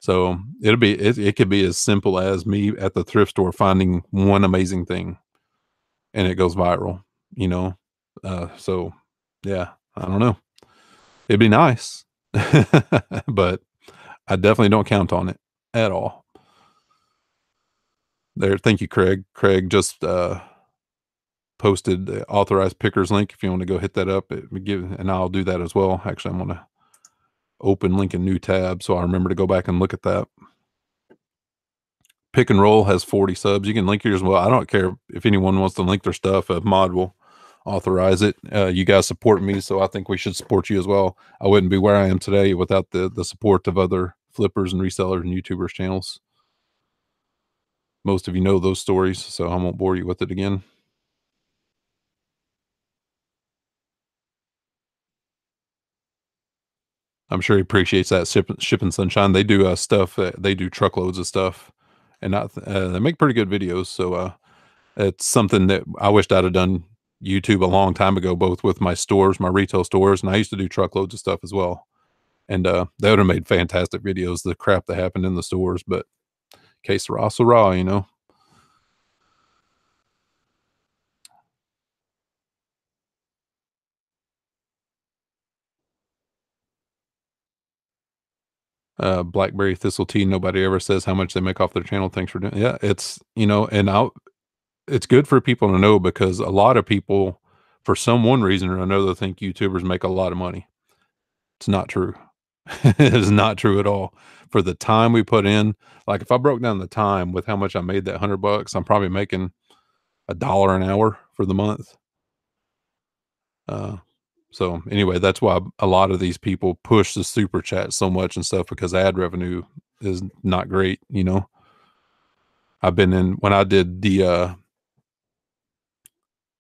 So it could be as simple as me at the thrift store finding one amazing thing and it goes viral, you know? So yeah, I don't know. It'd be nice, but I definitely don't count on it at all. there. Thank you, Craig. Craig just posted the authorized pickers link. If you want to go hit that up, and I'll do that as well. Actually, I'm gonna open link a new tab so I remember to go back and look at that. Pick and Roll has 40 subs. You can link yours as well. I don't care if anyone wants to link their stuff. A mod will authorize it. You guys support me, so I think we should support you as well. I wouldn't be where I am today without the support of other flippers and resellers and YouTubers channels. Most of you know those stories, so I won't bore you with it again. I'm sure he appreciates that shipping sunshine. They do stuff. They do truckloads of stuff, and they make pretty good videos. So it's something that I wished I'd have done YouTube a long time ago, both with my stores, my retail stores, and I used to do truckloads of stuff as well. And they would have made fantastic videos. The crap that happened in the stores, but case Sarah, you know. Blackberry Thistle Tea. Nobody ever says how much they make off their channel. Thanks for doing. Yeah, it's and it's good for people to know because a lot of people, for some one reason or another, think YouTubers make a lot of money. It's not true. It is not true at all. For the time we put in, like if I broke down the time with how much I made that $100, I'm probably making $1 an hour for the month. Uh, so anyway, that's why a lot of these people push the super chat so much and stuff because ad revenue is not great. I've been in when I did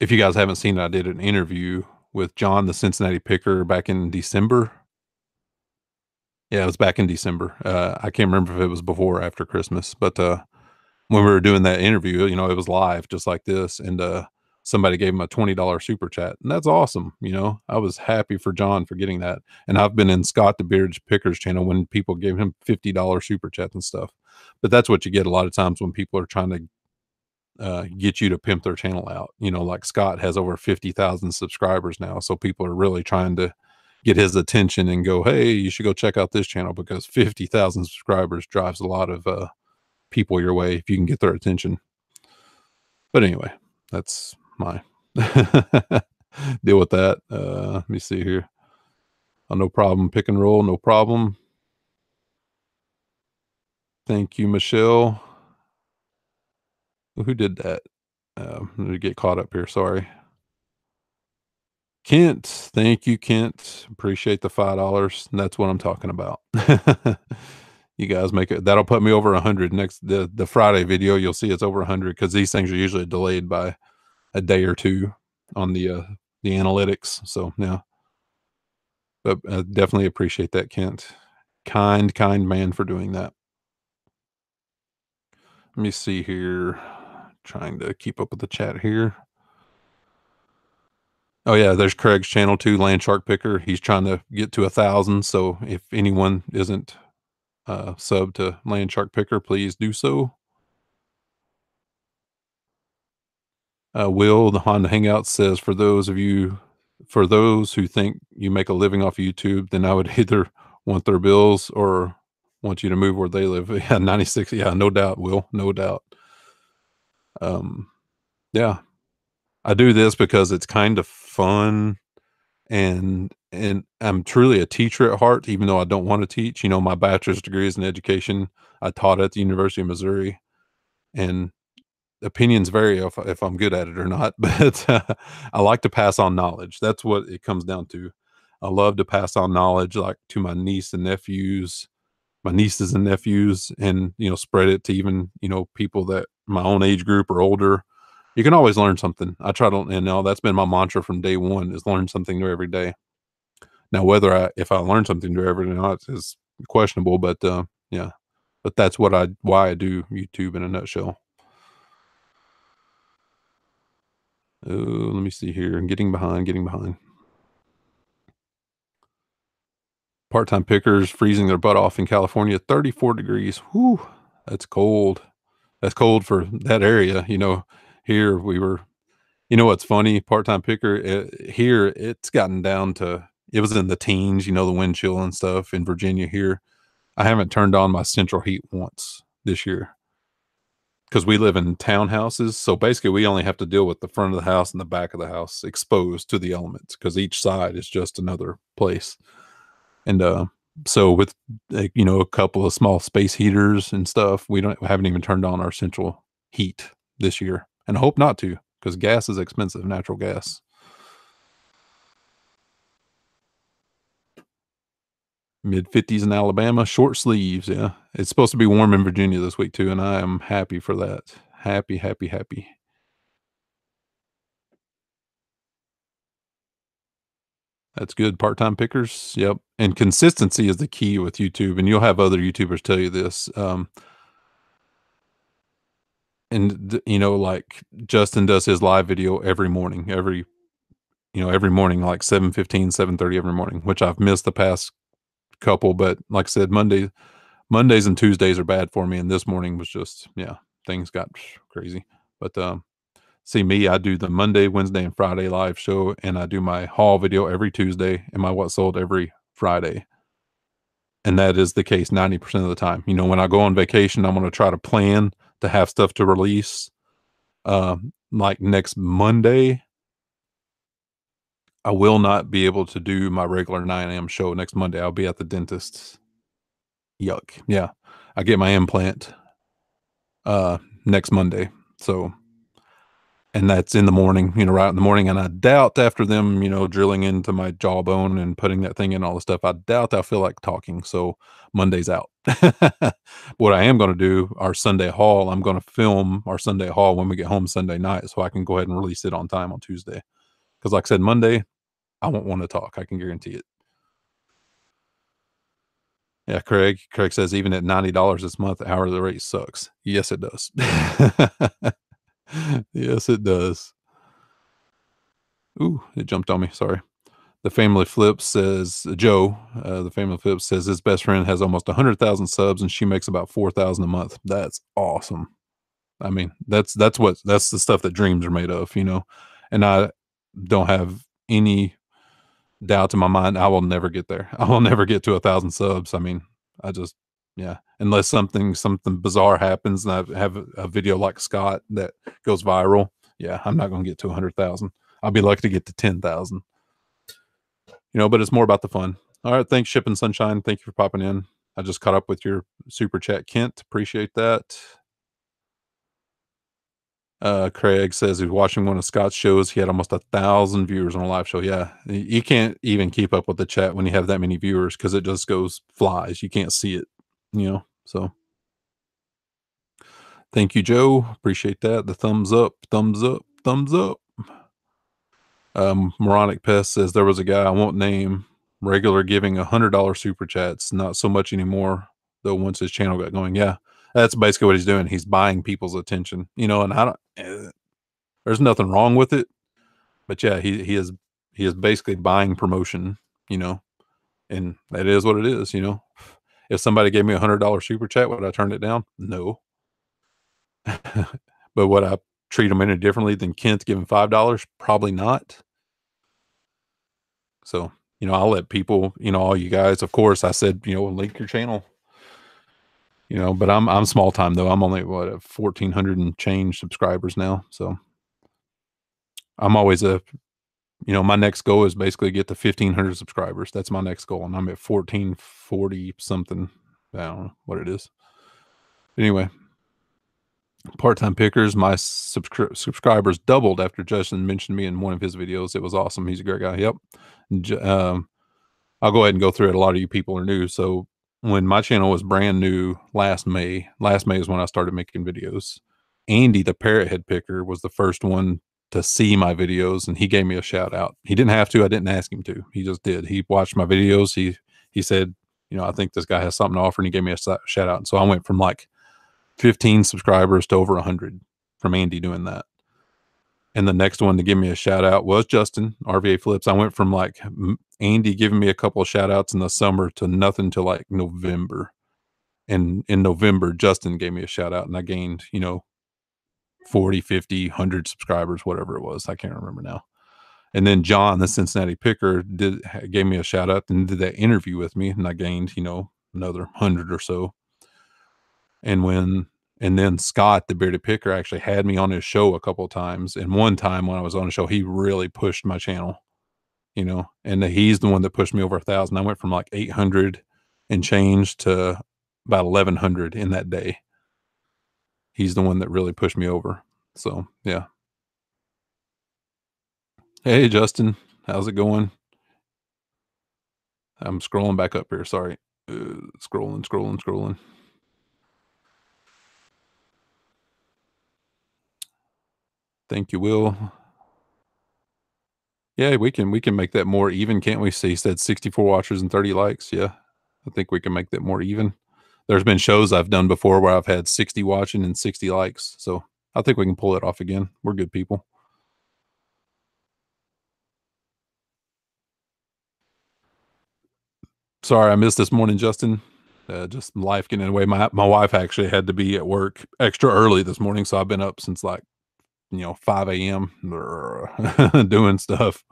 if you guys haven't seen it, I did an interview with John, the Cincinnati picker back in December. Yeah, it was back in December. I can't remember if it was before or after Christmas, but when we were doing that interview, it was live just like this, and somebody gave him a $20 super chat, and that's awesome. I was happy for John for getting that, and I've been in Scott the Beard's Pickers channel when people gave him $50 super chats and stuff. But that's what you get a lot of times when people are trying to get you to pimp their channel out. Like Scott has over 50,000 subscribers now, so people are really trying to get his attention and go, hey, you should go check out this channel because 50,000 subscribers drives a lot of people your way if you can get their attention. But anyway, that's my deal with that. Let me see here. Oh, no problem. Pick and roll, no problem. Thank you, Michelle. Who did that? Let me get caught up here. Sorry. Kent. Thank you, Kent. Appreciate the $5. That's what I'm talking about. You guys make it. That'll put me over 100 next the Friday video. You'll see it's over 100 because these things are usually delayed by a day or two on the analytics. So yeah, but definitely appreciate that, Kent. Kind man for doing that. Let me see here. Trying to keep up with the chat here. Oh yeah, there's Craig's channel too, Land Shark Picker. He's trying to get to 1,000. So if anyone isn't sub to Land Shark Picker, please do so. Will the Honda Hangout says for those who think you make a living off of YouTube, then I would either want their bills or want you to move where they live. Yeah, 96. Yeah, no doubt, Will. No doubt. Yeah, I do this because it's kind of fun and I'm truly a teacher at heart, even though I don't want to teach. My bachelor's degree is in education. I taught at the University of Missouri, and opinions vary if I'm good at it or not, but I like to pass on knowledge. That's what it comes down to. I love to pass on knowledge, like to my nieces and nephews, and spread it to even people that my own age group or older. You can always learn something. I try to, that's been my mantra from day one: is learn something new every day. Now, if I learn something new every day or not is questionable, but yeah, but that's why I do YouTube in a nutshell. Oh, let me see here. I'm getting behind. Part-time pickers freezing their butt off in California, 34 degrees. Whew, that's cold. That's cold for that area. Here we were, what's funny? Part-time picker here, it's gotten down to, it was in the teens, the wind chill and stuff in Virginia here. I haven't turned on my central heat once this year because we live in townhouses. So basically, we only have to deal with the front of the house and the back of the house exposed to the elements because each side is just another place. And so with a couple of small space heaters and stuff, we haven't even turned on our central heat this year, and I hope not to because gas is expensive, natural gas. Mid-50s in Alabama, short sleeves. Yeah, it's supposed to be warm in Virginia this week too, and I am happy for that. Happy, happy, happy. That's good. Part-time pickers. Yep. And consistency is the key with YouTube. And you'll have other YouTubers tell you this. Like Justin does his live video every morning, every morning, like 7:15, 7:30 every morning, which I've missed the past couple. But like I said, Mondays and Tuesdays are bad for me. And this morning was just, yeah, things got crazy. But see me, I do the Monday, Wednesday, and Friday live show, and I do my haul video every Tuesday and my what sold every Friday. And that is the case 90% of the time. When I go on vacation, I'm going to try to plan to have stuff to release. Like next Monday, I will not be able to do my regular 9 a.m. show next Monday. I'll be at the dentist. Yuck. Yeah. I get my implant next Monday. So, and that's in the morning, right in the morning. And I doubt after them, drilling into my jawbone and putting that thing in all the stuff, I doubt I'll feel like talking. So Monday's out. What I am going to do, our Sunday haul, I'm going to film our Sunday haul when we get home Sunday night so I can go ahead and release it on time on Tuesday. Because like I said, Monday, I won't want to talk. I can guarantee it. Yeah, Craig says even at $90 this month, the hourly rate sucks. Yes, it does. Yes, it does. Ooh, it jumped on me. Sorry. The Family Flips says Joe. The Family Flips says his best friend has almost 100,000 subs, and she makes about 4,000 a month. That's awesome. I mean, that's the stuff that dreams are made of, And I don't have any doubt in my mind I will never get there. I will never get to 1,000 subs. I mean, yeah, unless something bizarre happens and I have a video like Scott that goes viral. Yeah, I'm not going to get to 100,000. I'll be lucky to get to 10,000. But it's more about the fun. All right, thanks, Ship and Sunshine. Thank you for popping in. I just caught up with your super chat, Kent. Appreciate that. Craig says he's watching one of Scott's shows. He had almost 1,000 viewers on a live show. Yeah, you can't even keep up with the chat when you have that many viewers because it just flies. You can't see it, So thank you, Joe. Appreciate that. The thumbs up, thumbs up, thumbs up. Moronic Pest says there was a guy I won't name regular giving $100 super chats. Not so much anymore though. Once his channel got going, yeah, that's basically what he's doing. He's buying people's attention, and I don't. There's nothing wrong with it, but yeah, he is basically buying promotion, and that is what it is, If somebody gave me $100 super chat, would I turn it down? No. But would I treat them any differently than Kent giving $5? Probably not. So, I'll let people, all you guys, of course, I said, link your channel, but I'm small time though. I'm only 1,400 and change subscribers now. So I'm always my next goal is basically get to 1,500 subscribers. That's my next goal. And I'm at 1,440 something. I don't know what it is. Anyway, part-time pickers, my subscribers doubled after Justin mentioned me in one of his videos. It was awesome. He's a great guy. Yep. I'll go ahead and go through it. A lot of you people are new. So when my channel was brand new last May is when I started making videos. Andy, the parrot head picker, was the first one to see my videos, and he gave me a shout out. He didn't have to. I didn't ask him to. He just did. He watched my videos. He said, I think this guy has something to offer, and he gave me a shout out. And so I went from like 15 subscribers to over 100 from Andy doing that. And the next one to give me a shout out was Justin, RVA Flips. I went from like Andy giving me a couple of shout outs in the summer to nothing till like November. And in November, Justin gave me a shout out, and I gained, 40, 50, 100 subscribers, whatever it was. I can't remember now. And then John, the Cincinnati picker, gave me a shout out and did that interview with me, and I gained, another 100 or so. And And then Scott, the bearded picker, actually had me on his show a couple of times. And one time when I was on a show, he really pushed my channel, and he's the one that pushed me over 1,000. I went from like 800 and change to about 1,100 in that day. He's the one that really pushed me over. So, yeah. Hey, Justin, how's it going? I'm scrolling back up here. Sorry. Scrolling. Thank you, Will. Yeah, we can make that more even, can't we? So you said 64 watchers and 30 likes. Yeah, I think we can make that more even. There's been shows I've done before where I've had 60 watching and 60 likes. So I think we can pull it off again. We're good people. Sorry, I missed this morning, Justin. Just life getting in the way. My wife actually had to be at work extra early this morning, so I've been up since like 5 a.m. doing stuff.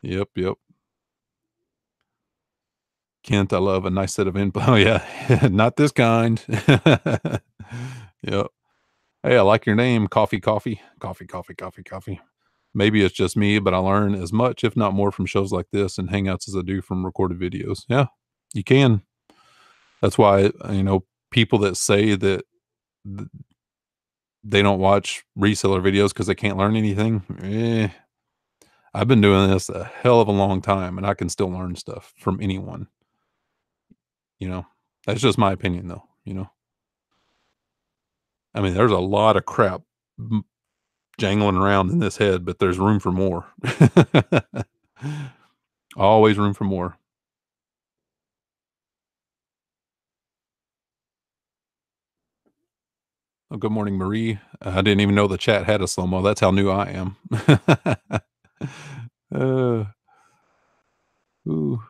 Yep. Kent, I love a nice set of info. Oh yeah, not this kind. Yep. Hey, I like your name. Coffee. Maybe it's just me, but I learn as much, if not more, from shows like this and hangouts as I do from recorded videos. Yeah, you can. That's why, people that say that th- they don't watch reseller videos because they can't learn anything. I've been doing this a hell of a long time and I can still learn stuff from anyone, you know. That's just my opinion though. I mean, there's a lot of crap jangling around in this head, but there's room for more. Always room for more. Oh, good morning, Marie. I didn't even know the chat had a slow mo. That's how new I am. uh, ooh.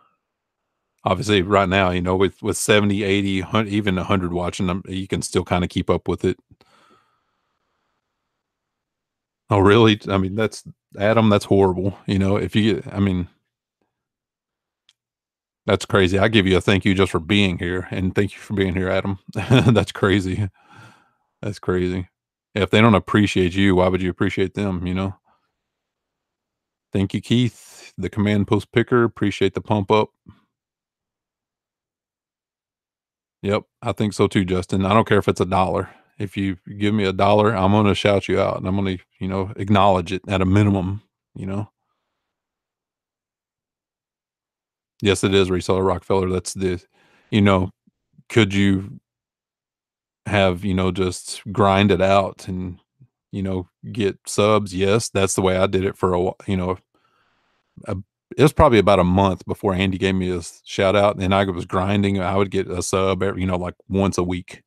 Obviously, right now, with 70, 80, even 100 watching them, you can still kind of keep up with it. Oh, really? I mean, that's Adam. That's horrible. If you get, I mean, that's crazy. I give you a thank you just for being here, and thank you for being here, Adam. That's crazy. That's crazy. If they don't appreciate you, why would you appreciate them? Thank you, Keith, the command post picker. Appreciate the pump up. Yep, I think so too, Justin. I don't care if it's a dollar. If you give me a dollar, I'm gonna shout you out and I'm gonna, acknowledge it at a minimum, you know. Yes, it is reseller Rockefeller. That's you know, could you have, just grind it out and, get subs? Yes, that's the way I did it for a, it was probably about a month before Andy gave me his shout out and I was grinding. I would get a sub every, like once a week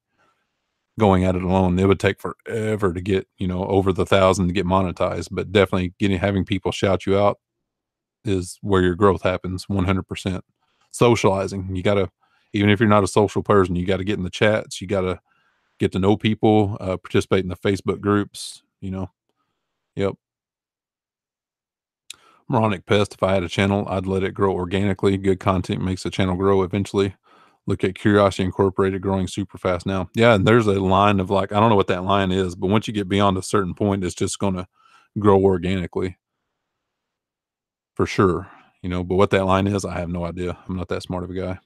going at it alone. It would take forever to get, over the 1,000 to get monetized, but definitely having people shout you out is where your growth happens 100%. Socializing, you got to, even if you're not a social person, you got to get in the chats, you got to get to know people, participate in the Facebook groups. Yep. Moronic Pest, if I had a channel, I'd let it grow organically. Good content makes the channel grow eventually. Look at Curiosity Incorporated growing super fast now. Yeah, and there's a line of like, I don't know what that line is, but once you get beyond a certain point, it's just going to grow organically for sure. But what that line is, I have no idea. I'm not that smart of a guy.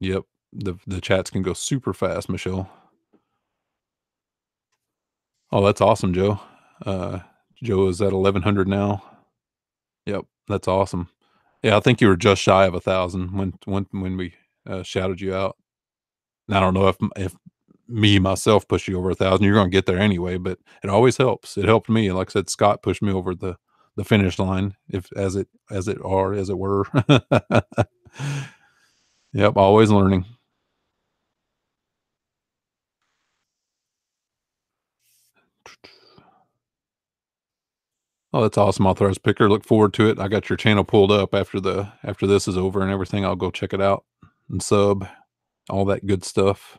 Yep. The chats can go super fast, Michelle. Oh, that's awesome, Joe. Uh, Joe is at 1,100 now. Yep, that's awesome. Yeah, I think you were just shy of 1,000 when we shouted you out. And I don't know if me myself pushed you over 1,000. You're going to get there anyway, but it always helps. It helped me. Like I said, Scott pushed me over the finish line, if as it were. Yep, always learning. Oh, that's awesome. Authorized picker. Look forward to it. I got your channel pulled up after this is over and everything. I'll go check it out and sub all that good stuff.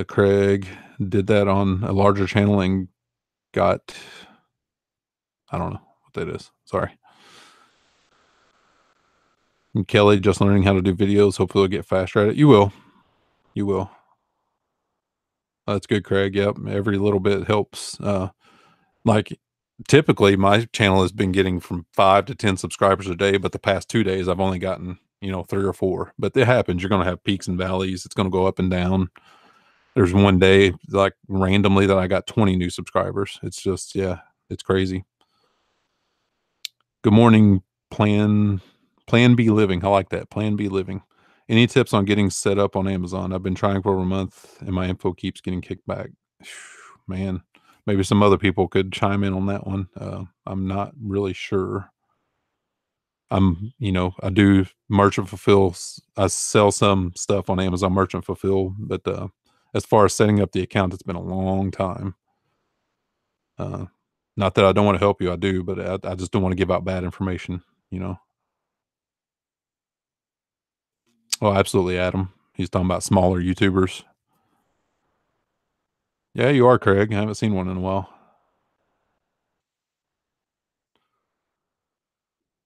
Craig did that on a larger channel and got, I don't know what that is. Sorry. And Kelly, just learning how to do videos. Hopefully you'll get faster at it. You will. You will. That's good, Craig. Yep. Every little bit helps. Like typically my channel has been getting from 5 to 10 subscribers a day, but the past 2 days I've only gotten, 3 or 4. But it happens. You're going to have peaks and valleys. It's going to go up and down. There's one day like randomly that I got 20 new subscribers. It's just, yeah, it's crazy. Good morning, Plan B Living. I like that. Plan B Living. Any tips on getting set up on Amazon? I've been trying for over a month and my info keeps getting kicked back. Man, maybe some other people could chime in on that one. I'm not really sure. I do merchant fulfill. I sell some stuff on Amazon merchant fulfill, but as far as setting up the account, it's been a long time. Not that I don't want to help you, I do, but I just don't want to give out bad information, you know. Oh, absolutely, Adam. He's talking about smaller YouTubers. Yeah, you are, Craig. I haven't seen one in a while.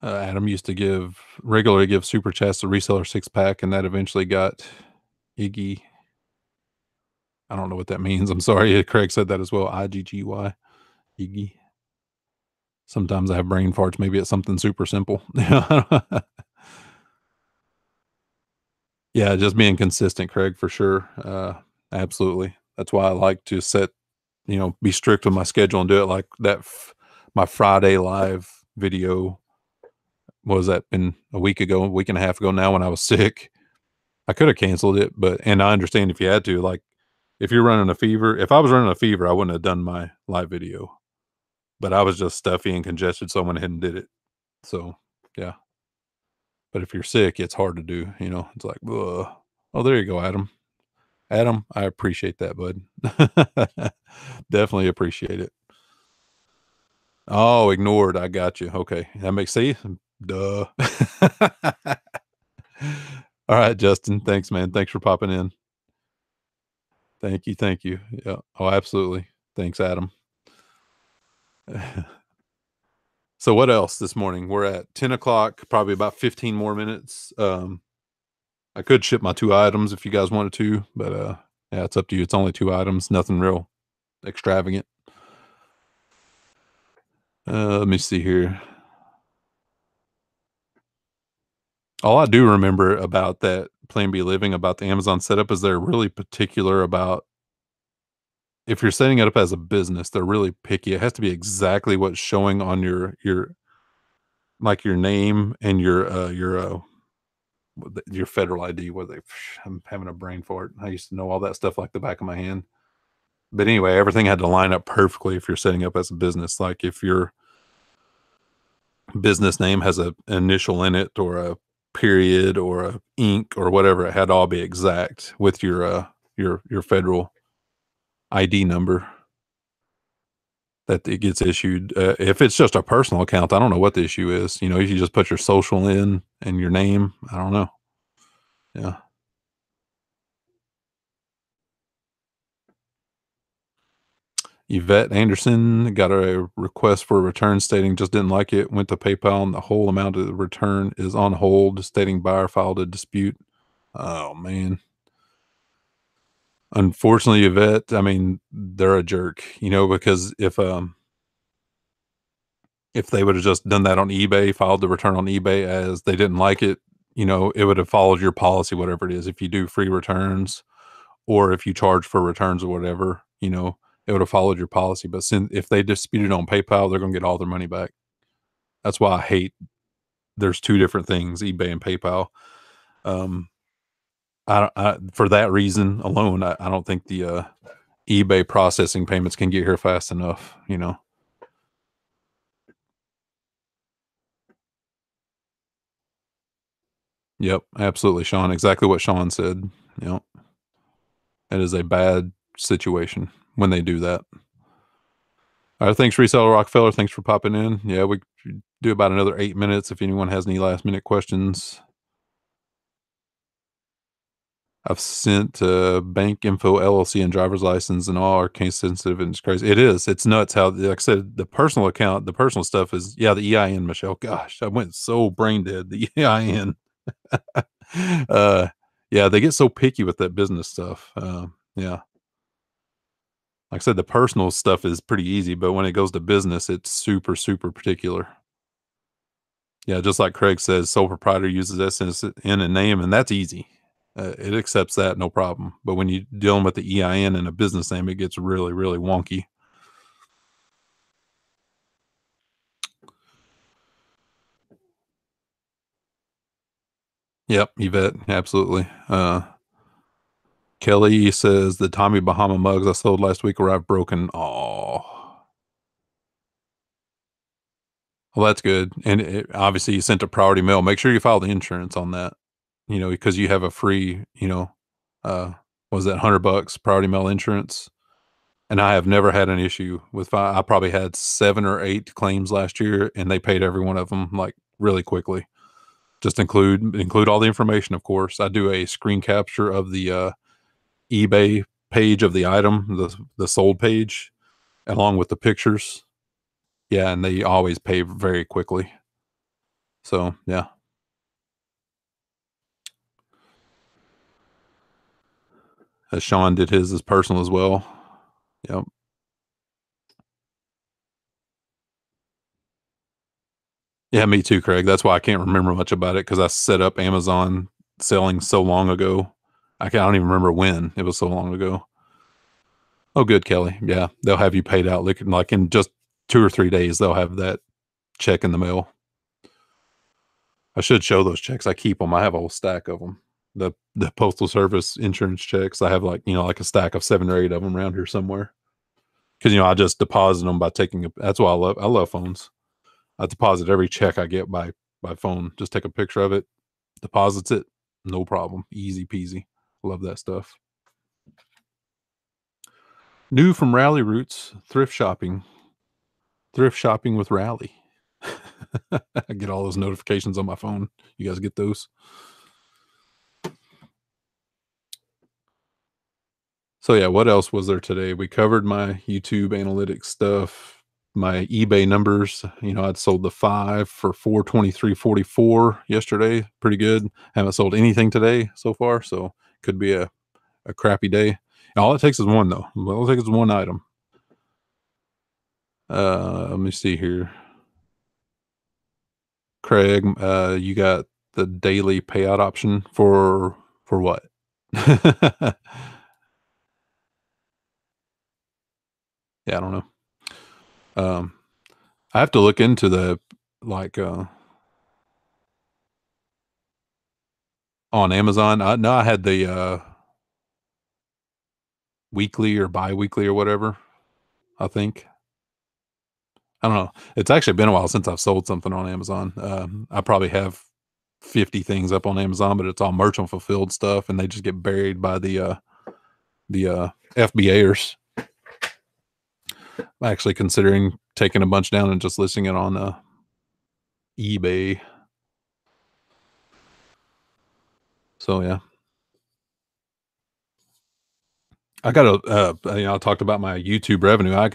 Adam used to regularly give super chats to reseller 6-pack, and that eventually got Iggy. I don't know what that means. I'm sorry. Craig said that as well. IGGY. Iggy. Sometimes I have brain farts. Maybe it's something super simple. Yeah, just being consistent, Craig, for sure. Absolutely. That's why I like to be strict with my schedule and do it like that. My Friday live video, what was that, been a week and a half ago now when I was sick. I could have canceled it, and I understand if you had to, like if you're running a fever, if I was running a fever, I wouldn't have done my live video, but I was just stuffy and congested. So I went ahead and did it. So yeah. But if you're sick, it's hard to do, it's like, ugh. Oh, there you go, Adam. Adam, I appreciate that, bud. Definitely appreciate it. Oh, ignored. I got you. Okay. That makes sense. Duh. All right, Justin. Thanks, man. Thanks for popping in. Thank you. Thank you. Yeah. Oh, absolutely. Thanks, Adam. So what else this morning? We're at 10 o'clock, probably about 15 more minutes. I could ship my 2 items if you guys wanted to, but yeah, it's up to you. It's only 2 items, nothing real extravagant. Let me see here. All I do remember about that Plan B Living, about the Amazon setup, is they're really particular about if you're setting it up as a business, they're really picky. It has to be exactly what's showing on your like your name and your federal ID. I'm having a brain fart. I used to know all that stuff like the back of my hand. But anyway, everything had to line up perfectly if you're setting up as a business. Like if your business name has an initial in it or a period or a ink or whatever, it had to all be exact with your federal ID number that it gets issued. If it's just a personal account, I don't know what the issue is. If you just put your social in and your name, I don't know. Yeah. Yvette Anderson got a request for a return stating just didn't like it, went to PayPal, and the whole amount of the return is on hold, stating buyer filed a dispute. Oh, man. Unfortunately, Yvette, I mean, they're a jerk, because if they would have just done that on eBay, filed the return on eBay as they didn't like it, it would have followed your policy, whatever it is. If you do free returns or if you charge for returns or whatever, it would have followed your policy. But if they disputed on PayPal, they're going to get all their money back. That's why I hate there's 2 different things, eBay and PayPal. For that reason alone, I don't think the eBay processing payments can get here fast enough, Yep, absolutely, Sean. Exactly what Sean said. Yep. It is a bad situation when they do that. All right, thanks, Reseller Rockefeller. Thanks for popping in. Yeah, we do about another 8 minutes if anyone has any last-minute questions. I've sent bank info, LLC, and driver's license, and all are case sensitive, and it's crazy. It is. It's nuts how, like I said, the personal account, the personal stuff is, yeah, the EIN, Michelle. Gosh, I went so brain dead. The EIN. uh, yeah, they get so picky with that business stuff. Yeah, like I said, the personal stuff is pretty easy, but when it goes to business, it's super, super particular. Yeah, just like Craig says, sole proprietor uses SSN and name, and that's easy. It accepts that no problem. But when you're dealing with the EIN and a business name, it gets really, really wonky. Yep, Yvette, absolutely. Kelly says the Tommy Bahama mugs I sold last week arrived broken. Oh, well, that's good. And obviously, you sent a priority mail. Make sure you file the insurance on that. Because you have a free, uh, was that $100 priority mail insurance? And I have never had an issue with I probably had 7 or 8 claims last year, and they paid every one of them, like, really quickly. Just include all the information, of course. I do a screen capture of the, eBay page of the item, the sold page, along with the pictures. Yeah, and they always pay very quickly. So, yeah. Sean did his as personal as well. Yep. Yeah, me too, Craig. That's why I can't remember much about it because I set up Amazon selling so long ago. I don't even remember when. It was so long ago. Oh, good, Kelly. Yeah, they'll have you paid out like in just 2 or 3 days. They'll have that check in the mail. I should show those checks. I keep them. I have a whole stack of them. The postal service insurance checks. I have like a stack of 7 or 8 of them around here somewhere. Because I just deposit them by taking a. That's why I love phones. I deposit every check I get by phone. Just take a picture of it, deposits it, no problem, easy peasy. Love that stuff. New from Rally Roots, thrift shopping with Rally. I get all those notifications on my phone. You guys get those? So yeah, what else was there today? We covered my YouTube analytics stuff, my eBay numbers. I'd sold the 5 for 423.44 yesterday. Pretty good. Haven't sold anything today so far, so could be a crappy day. All it takes is one though. All it takes is one item. Let me see here. Craig, you got the daily payout option for what? Yeah, I don't know. Um, I have to look into the like on Amazon. I know I had the weekly or bi-weekly or whatever, I think. I don't know. It's actually been a while since I've sold something on Amazon. I probably have 50 things up on Amazon, but it's all merchant fulfilled stuff and they just get buried by the FBAers. I'm actually considering taking a bunch down and just listing it on eBay. So yeah, I got I talked about my YouTube revenue. I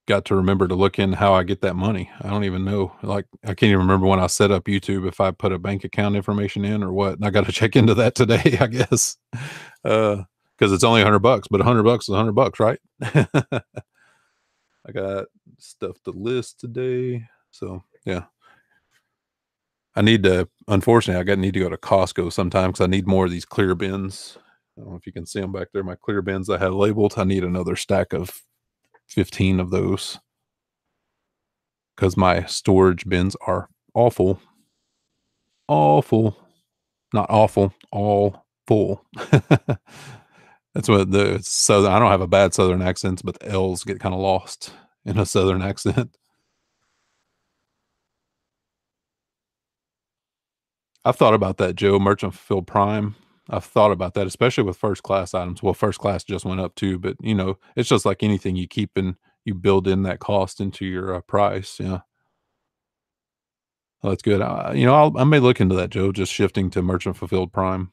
got to remember to look in how I get that money. I don't even know. Like I can't even remember when I set up YouTube if I put a bank account information in or what. And I got to check into that today, I guess. Because it's only $100, but $100 is $100, right? I got stuff to list today. So yeah. Unfortunately, need to go to Costco sometime because I need more of these clear bins. I don't know if you can see them back there. My clear bins I have labeled. I need another stack of 15 of those because my storage bins are awful. Awful. Not awful, all full. That's what the southern, I don't have a bad southern accent, but the L's get kind of lost in a southern accent. I've thought about that, Joe, Merchant Fulfilled Prime. I've thought about that, especially with first class items. Well, first class just went up too, but it's just like anything you build in that cost into your price. Yeah. Well, that's good. I may look into that, Joe, just shifting to Merchant Fulfilled Prime.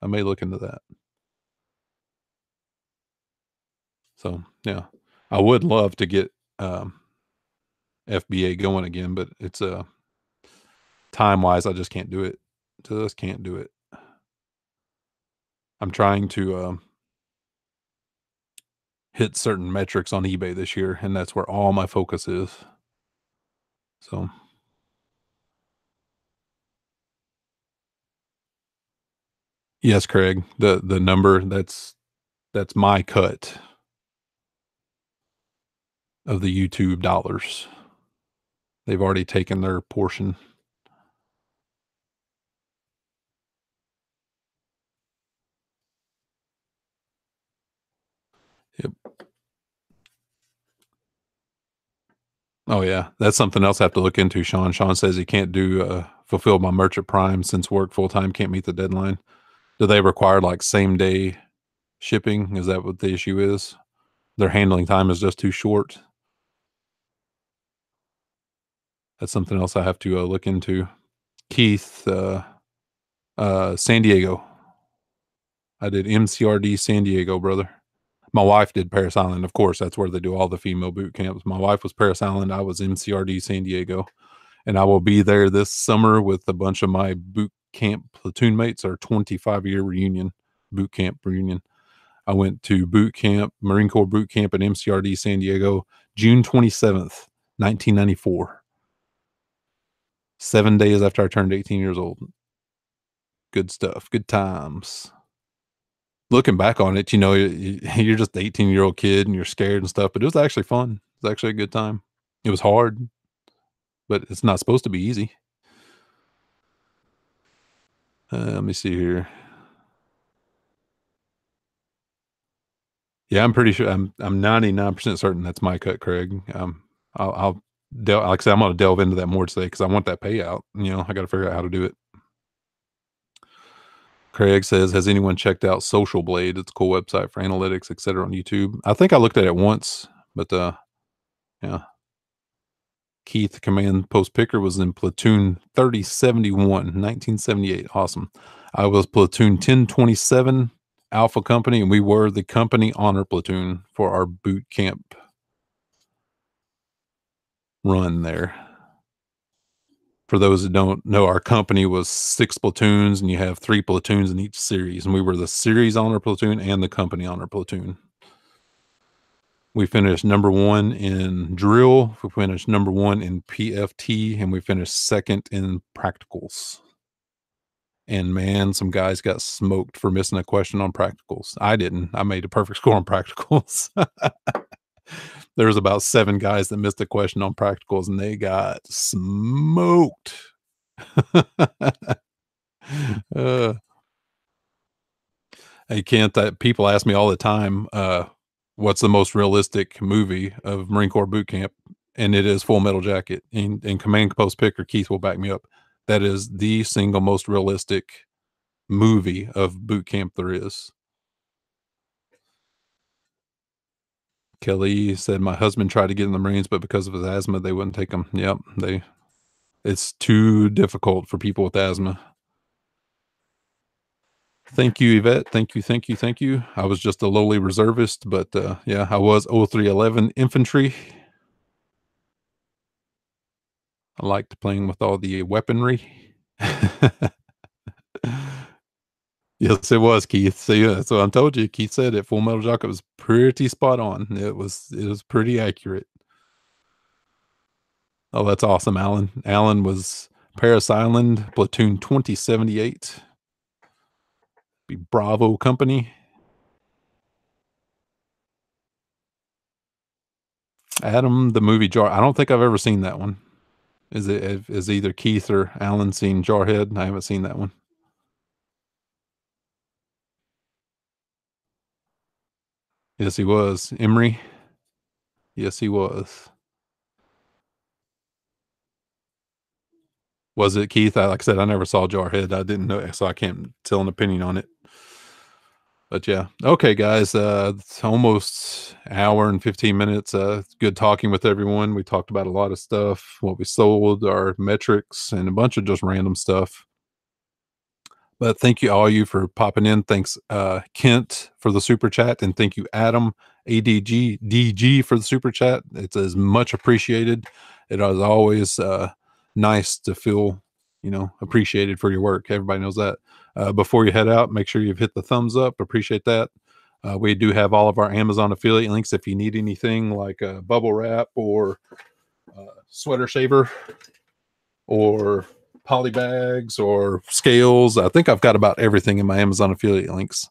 I may look into that. So, yeah, I would love to get FBA going again, but it's time wise, I just can't do it. Just can't do it. I'm trying to hit certain metrics on eBay this year, and that's where all my focus is. So, yes, Craig, the number that's my cut of the YouTube dollars. They've already taken their portion. Yep. Oh, yeah. That's something else I have to look into, Sean. Sean says he can't fulfill my merchant prime since work full time, can't meet the deadline. Do they require like same day shipping? Is that what the issue is? Their handling time is just too short. That's something else I have to look into. Keith, San Diego. I did MCRD San Diego, brother. My wife did Paris Island. Of course, that's where they do all the female boot camps. My wife was Paris Island. I was MCRD San Diego. And I will be there this summer with a bunch of my boot camp platoon mates, our 25-year reunion, boot camp reunion. I went to boot camp, Marine Corps boot camp at MCRD San Diego, June 27th, 1994. 7 days after I turned 18 years old. Good stuff. Good times. Looking back on it, you're just an 18-year-old kid and you're scared and stuff, but it was actually fun. It was actually a good time. It was hard, but it's not supposed to be easy. Let me see here. Yeah, I'm pretty sure. I'm 99% certain that's my cut, Craig. I'll like I said, I'm gonna delve into that more today because I want that payout. I got to figure out how to do it. Craig says, "Has anyone checked out Social Blade? It's a cool website for analytics, etc. on YouTube." I think I looked at it once, but yeah. Keith, command post picker, was in platoon 3071, 1978. Awesome. I was platoon 1027, Alpha Company, and we were the company honor platoon for our boot camp run there. For those that don't know, our company was 6 platoons, and you have 3 platoons in each series, and we were the series honor platoon and the company honor platoon. We finished number 1 in drill, we finished number 1 in PFT, and we finished second in practicals. And man, some guys got smoked for missing a question on practicals. I didn't. I made a perfect score on practicals. There was about 7 guys that missed a question on practicals, and they got smoked. uh, Hey, Kent, people ask me all the time, what's the most realistic movie of Marine Corps boot camp? And it is Full Metal Jacket. And command post picker Keith will back me up. That is the single most realistic movie of boot camp there is. Kelly said, "My husband tried to get in the Marines, but because of his asthma, they wouldn't take him." Yep, it's too difficult for people with asthma. Thank you, Yvette. Thank you, thank you, thank you. I was just a lowly reservist, but yeah, I was 0311 infantry. I liked playing with all the weaponry. Yes, it was, Keith. So yeah, so I told you, Keith said it. Full Metal Jacket was pretty spot on. It was pretty accurate. Oh, that's awesome, Alan. Alan was Paris Island, platoon 2078. Be Bravo Company. Adam, the movie Jar. I don't think I've ever seen that one. Is either Keith or Alan seen Jarhead? I haven't seen that one. Yes, he was. Emery. Yes, he was. Was it Keith? Like I said, I never saw Jarhead. I didn't know, so I can't tell an opinion on it. But yeah, okay, guys. It's almost hour and 15 minutes. It's good talking with everyone. We talked about a lot of stuff, what we sold, our metrics, and a bunch of just random stuff. But thank you all you for popping in. Thanks, Kent, for the super chat, and thank you, Adam ADG for the super chat. It's as much appreciated. It is always nice to feel appreciated for your work. Everybody knows that. Before you head out, make sure you've hit the thumbs up. Appreciate that. We do have all of our Amazon affiliate links if you need anything like bubble wrap or sweater saver or poly bags or scales. I think I've got about everything in my Amazon affiliate links.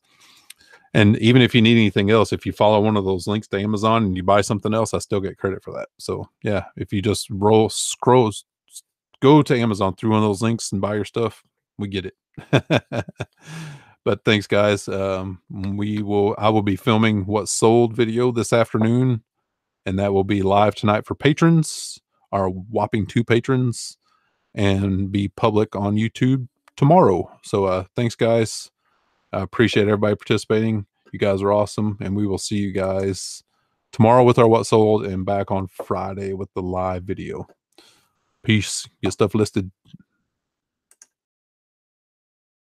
And even if you need anything else, if you follow one of those links to Amazon and you buy something else, I still get credit for that. So yeah, if you just go to Amazon through one of those links and buy your stuff, we get it. But thanks, guys. I will be filming What Sold video this afternoon, and that will be live tonight for patrons, our whopping 2 patrons, and be public on YouTube tomorrow. So thanks, guys. I appreciate everybody participating. You guys are awesome, and we will see you guys tomorrow with our What Sold and back on Friday with the live video. Peace. Get stuff listed.